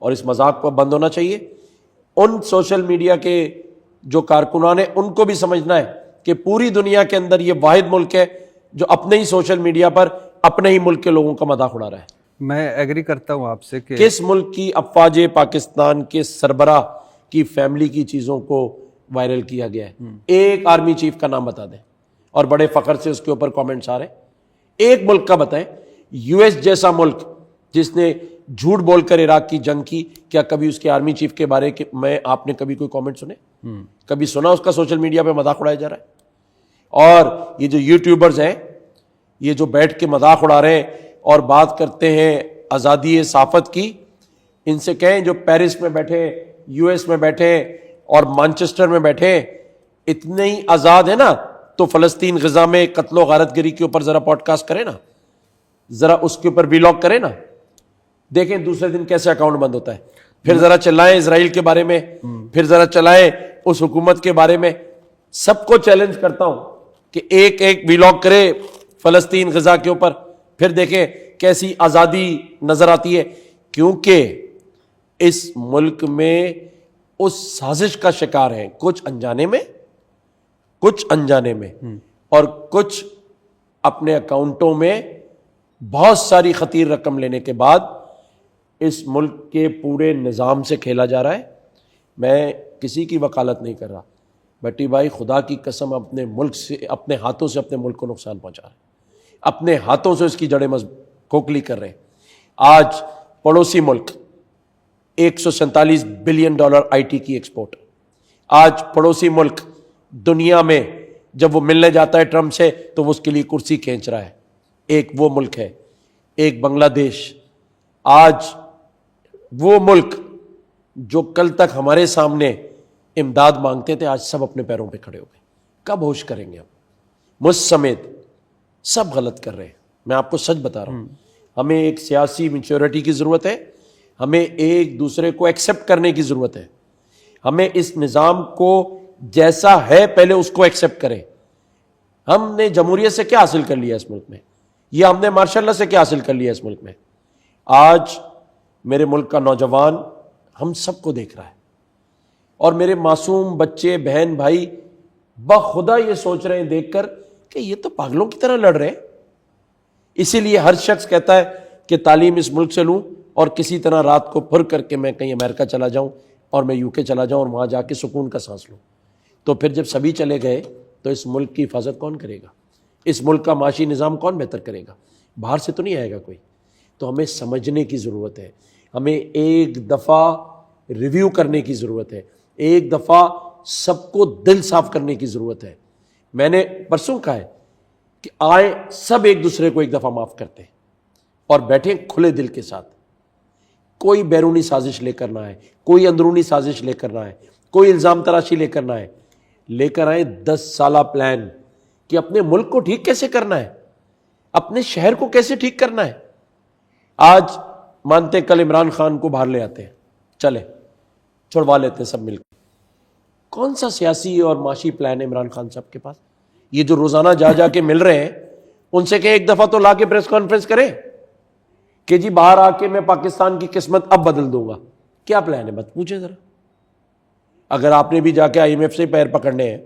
Speaker 2: اور اس مذاق کو بند ہونا چاہیے. ان سوشل میڈیا کے جو کارکنان ہیں ان کو بھی سمجھنا ہے کہ پوری دنیا کے اندر یہ واحد ملک ہے جو اپنے ہی سوشل میڈیا پر اپنے ہی ملک کے لوگوں کا مذاق اڑا رہا ہے.
Speaker 1: میں ایگری کرتا ہوں آپ سے کہ
Speaker 2: کس ملک کی افواج پاکستان کے سربراہ کی فیملی کی چیزوں کو وائرل کیا گیا ہے؟ ایک آرمی چیف کا نام بتا دیں، اور بڑے فخر سے اس کے اوپر کامنٹس آ رہے ہیں. ایک ملک کا بتائیں، US جیسا ملک جس نے جھوٹ بول کر عراق کی جنگ کی، کیا کبھی اس کے آرمی چیف کے بارے میں آپ نے کبھی کوئی کامنٹ سنے؟ کبھی سنا اس کا سوشل میڈیا پہ مذاق اڑایا جا رہا ہے؟ اور یہ جو یوٹیوبرز ہیں، یہ جو بیٹھ کے مذاق اڑا رہے ہیں اور بات کرتے ہیں آزادی صحافت کی، ان سے کہیں جو پیرس میں بیٹھے، US میں بیٹھے اور مانچسٹر میں بیٹھے، اتنے ہی آزاد ہیں نا، تو فلسطین غزہ میں قتل و غارت گری کے اوپر ذرا پوڈ کاسٹ کریں نا، ذرا اس کے اوپر ویلاگ کریں نا، دیکھیں دوسرے دن کیسے اکاؤنٹ بند ہوتا ہے. پھر ذرا چلائیں اسرائیل کے بارے میں، پھر ذرا چلائیں اس حکومت کے بارے میں. سب کو چیلنج کرتا ہوں کہ ایک ایک ویلاگ کرے فلسطین غزہ کے اوپر، پھر دیکھیں کیسی آزادی نظر آتی ہے. کیونکہ اس ملک میں اس سازش کا شکار ہیں، کچھ انجانے میں اور کچھ اپنے اکاؤنٹوں میں بہت ساری خطیر رقم لینے کے بعد اس ملک کے پورے نظام سے کھیلا جا رہا ہے. میں کسی کی وکالت نہیں کر رہا، بٹی بھائی خدا کی قسم اپنے ملک سے، اپنے ہاتھوں سے اپنے ملک کو نقصان پہنچا رہے ہیں، اپنے ہاتھوں سے اس کی جڑیں کھوکھلی کر رہے ہیں. آج پڑوسی ملک $147 بلین IT کی ایکسپورٹ. آج پڑوسی ملک دنیا میں جب وہ ملنے جاتا ہے ٹرمپ سے تو وہ اس کے لیے کرسی کھینچ رہا ہے. ایک وہ ملک ہے، ایک بنگلہ دیش. آج وہ ملک جو کل تک ہمارے سامنے امداد مانگتے تھے، آج سب اپنے پیروں پہ کھڑے ہو گئے. کب ہوش کریں گے ہم؟ مجھ سمیت سب غلط کر رہے ہیں. میں آپ کو سچ بتا رہا ہوں، ہمیں ایک سیاسی میچورٹی کی ضرورت ہے، ہمیں ایک دوسرے کو ایکسیپٹ کرنے کی ضرورت ہے. ہمیں اس نظام کو جیسا ہے پہلے اس کو ایکسیپٹ کریں. ہم نے جمہوریت سے کیا حاصل کر لیا اس ملک میں؟ یہ ہم نے ماشاء اللہ سے کیا حاصل کر لیا اس ملک میں؟ آج میرے ملک کا نوجوان ہم سب کو دیکھ رہا ہے، اور میرے معصوم بچے بہن بھائی بخدا یہ سوچ رہے ہیں دیکھ کر کہ یہ تو پاگلوں کی طرح لڑ رہے ہیں. اسی لیے ہر شخص کہتا ہے کہ تعلیم اس ملک سے لوں اور کسی طرح رات کو پھر کر کے میں کہیں امریکہ چلا جاؤں اور میں UK چلا جاؤں اور وہاں جا کے سکون کا سانس لوں. تو پھر جب سبھی چلے گئے تو اس ملک کی حفاظت کون کرے گا؟ اس ملک کا معاشی نظام کون بہتر کرے گا؟ باہر سے تو نہیں آئے گا کوئی. تو ہمیں سمجھنے کی ضرورت ہے، ہمیں ایک دفعہ ریویو کرنے کی ضرورت ہے، ایک دفعہ سب کو دل صاف کرنے کی ضرورت ہے. میں نے پرسوں کہا ہے کہ آئے سب ایک دوسرے کو ایک دفعہ معاف کرتے ہیں اور بیٹھیں کھلے دل کے ساتھ. کوئی بیرونی سازش لے کر نہ آئے, کوئی اندرونی سازش لے کر نہ آئے, کوئی الزام تراشی لے کر نہ آئے. لے کر آئے 10 سالہ پلان کہ اپنے ملک کو ٹھیک کیسے کرنا ہے, اپنے شہر کو کیسے ٹھیک کرنا ہے. آج مانتے کل عمران خان کو باہر لے آتے ہیں, چلے چھڑوا لیتے ہیں سب مل کے. کون سا سیاسی اور معاشی پلان ہے عمران خان صاحب کے پاس؟ یہ جو روزانہ جا جا کے مل رہے ہیں ان سے کہ ایک دفعہ تو لا کے پریس کانفرنس کریں کہ جی باہر آ کے میں پاکستان کی قسمت اب بدل دوں گا. کیا پلان ہے بس پوچھیں ذرا. اگر آپ نے بھی جا کے IMF سے پیر پکڑنے ہیں,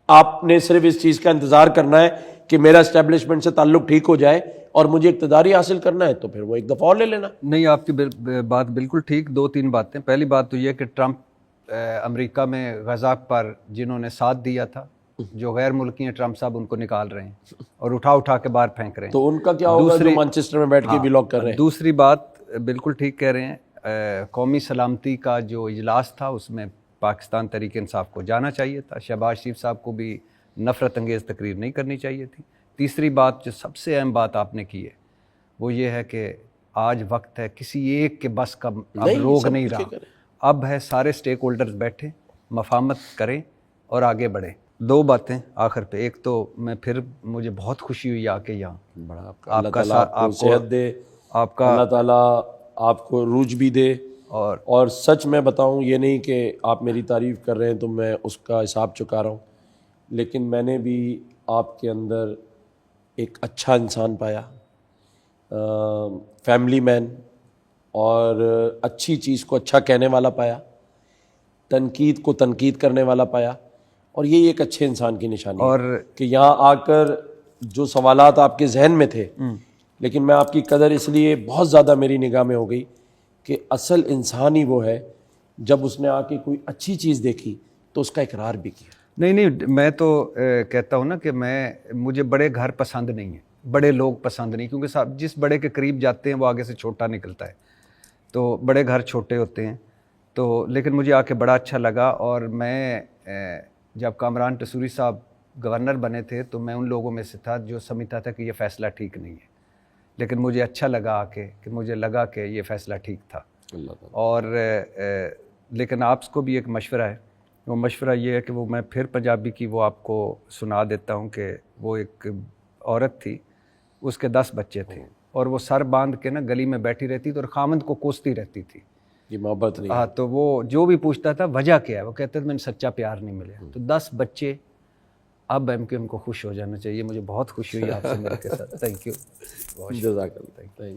Speaker 2: آپ نے صرف اس چیز کا انتظار کرنا ہے کہ میرا اسٹیبلشمنٹ سے تعلق ٹھیک ہو جائے اور مجھے اقتداری حاصل کرنا ہے, تو پھر وہ ایک دفعہ اور لے لینا.
Speaker 1: نہیں, آپ کی بات بالکل ٹھیک. 2-3 باتیں. پہلی بات تو یہ کہ ٹرمپ امریکہ میں غزہ پر جنہوں نے ساتھ دیا تھا, جو غیر ملکی ہیں, ٹرمپ صاحب ان کو نکال رہے ہیں اور اٹھا کے باہر پھینک رہے ہیں.
Speaker 2: تو ان کا کیا ہوگا جو مانچسٹر میں بیٹھ کے ولاگ کر رہے ہیں؟
Speaker 1: دوسری بات بالکل ٹھیک کہہ رہے ہیں, قومی سلامتی کا جو اجلاس تھا اس میں پاکستان تحریک انصاف کو جانا چاہیے تھا. شہباز شریف صاحب کو بھی نفرت انگیز تقریر نہیں کرنی چاہیے تھی. تیسری بات جو سب سے اہم بات آپ نے کی ہے وہ یہ ہے کہ آج وقت ہے کسی ایک کے بس کا اب روگ نہیں رہا. اب ہے سارے سٹیک ہولڈرز بیٹھیں, مفاہمت کریں اور آگے بڑھیں. 2 باتیں آخر پہ. ایک تو میں پھر مجھے بہت خوشی ہوئی آ کے یہاں.
Speaker 2: بڑا اللہ تعالیٰ آپ کو صحت دے,
Speaker 1: آپ کا
Speaker 2: اللہ تعالیٰ آپ کو عروج بھی دے. اور سچ میں بتاؤں, یہ نہیں کہ آپ میری تعریف کر رہے ہیں تو میں اس کا حساب چکا رہا ہوں, لیکن میں نے بھی آپ کے اندر ایک اچھا انسان پایا, فیملی مین, اور اچھی چیز کو اچھا کہنے والا پایا, تنقید کو تنقید کرنے والا پایا. اور یہی ایک اچھے انسان کی نشانی ہے کہ یہاں آ کر جو سوالات آپ کے ذہن میں تھے, لیکن میں آپ کی قدر اس لیے بہت زیادہ میری نگاہ میں ہو گئی کہ اصل انسان ہی وہ ہے جب اس نے آ کے کوئی اچھی چیز دیکھی تو اس کا اقرار بھی کیا.
Speaker 1: نہیں, میں تو کہتا ہوں نا کہ مجھے بڑے گھر پسند نہیں ہیں, بڑے لوگ پسند نہیں, کیونکہ صاحب جس بڑے کے قریب جاتے ہیں وہ آگے سے چھوٹا نکلتا ہے. تو بڑے گھر چھوٹے ہوتے ہیں. تو لیکن مجھے آ کے بڑا اچھا لگا. اور میں جب کامران ٹسوری صاحب گورنر بنے تھے تو میں ان لوگوں میں سے تھا جو سمجھتا تھا کہ یہ فیصلہ ٹھیک نہیں ہے, لیکن مجھے اچھا لگا آ کے کہ مجھے لگا کہ یہ فیصلہ ٹھیک تھا. اور لیکن آپ کو بھی ایک مشورہ ہے. وہ مشورہ یہ ہے کہ وہ میں پھر پنجابی کی وہ آپ کو سنا دیتا ہوں کہ وہ ایک عورت تھی, اس کے 10 بچے تھے, اور وہ سر باندھ کے نا گلی میں بیٹھی رہتی تھی اور خامند کو کوستی رہتی تھی.
Speaker 2: یہ محبت نہیں.
Speaker 1: ہاں, تو وہ جو بھی پوچھتا تھا وجہ کیا ہے, وہ کہتے تھے میں نے سچا پیار نہیں ملے. تو 10 بچے اب ان کو خوش ہو جانا چاہیے. مجھے بہت خوشی ہوئی آپ سے مل کے ساتھ. Thank you.
Speaker 2: جزاک اللہ.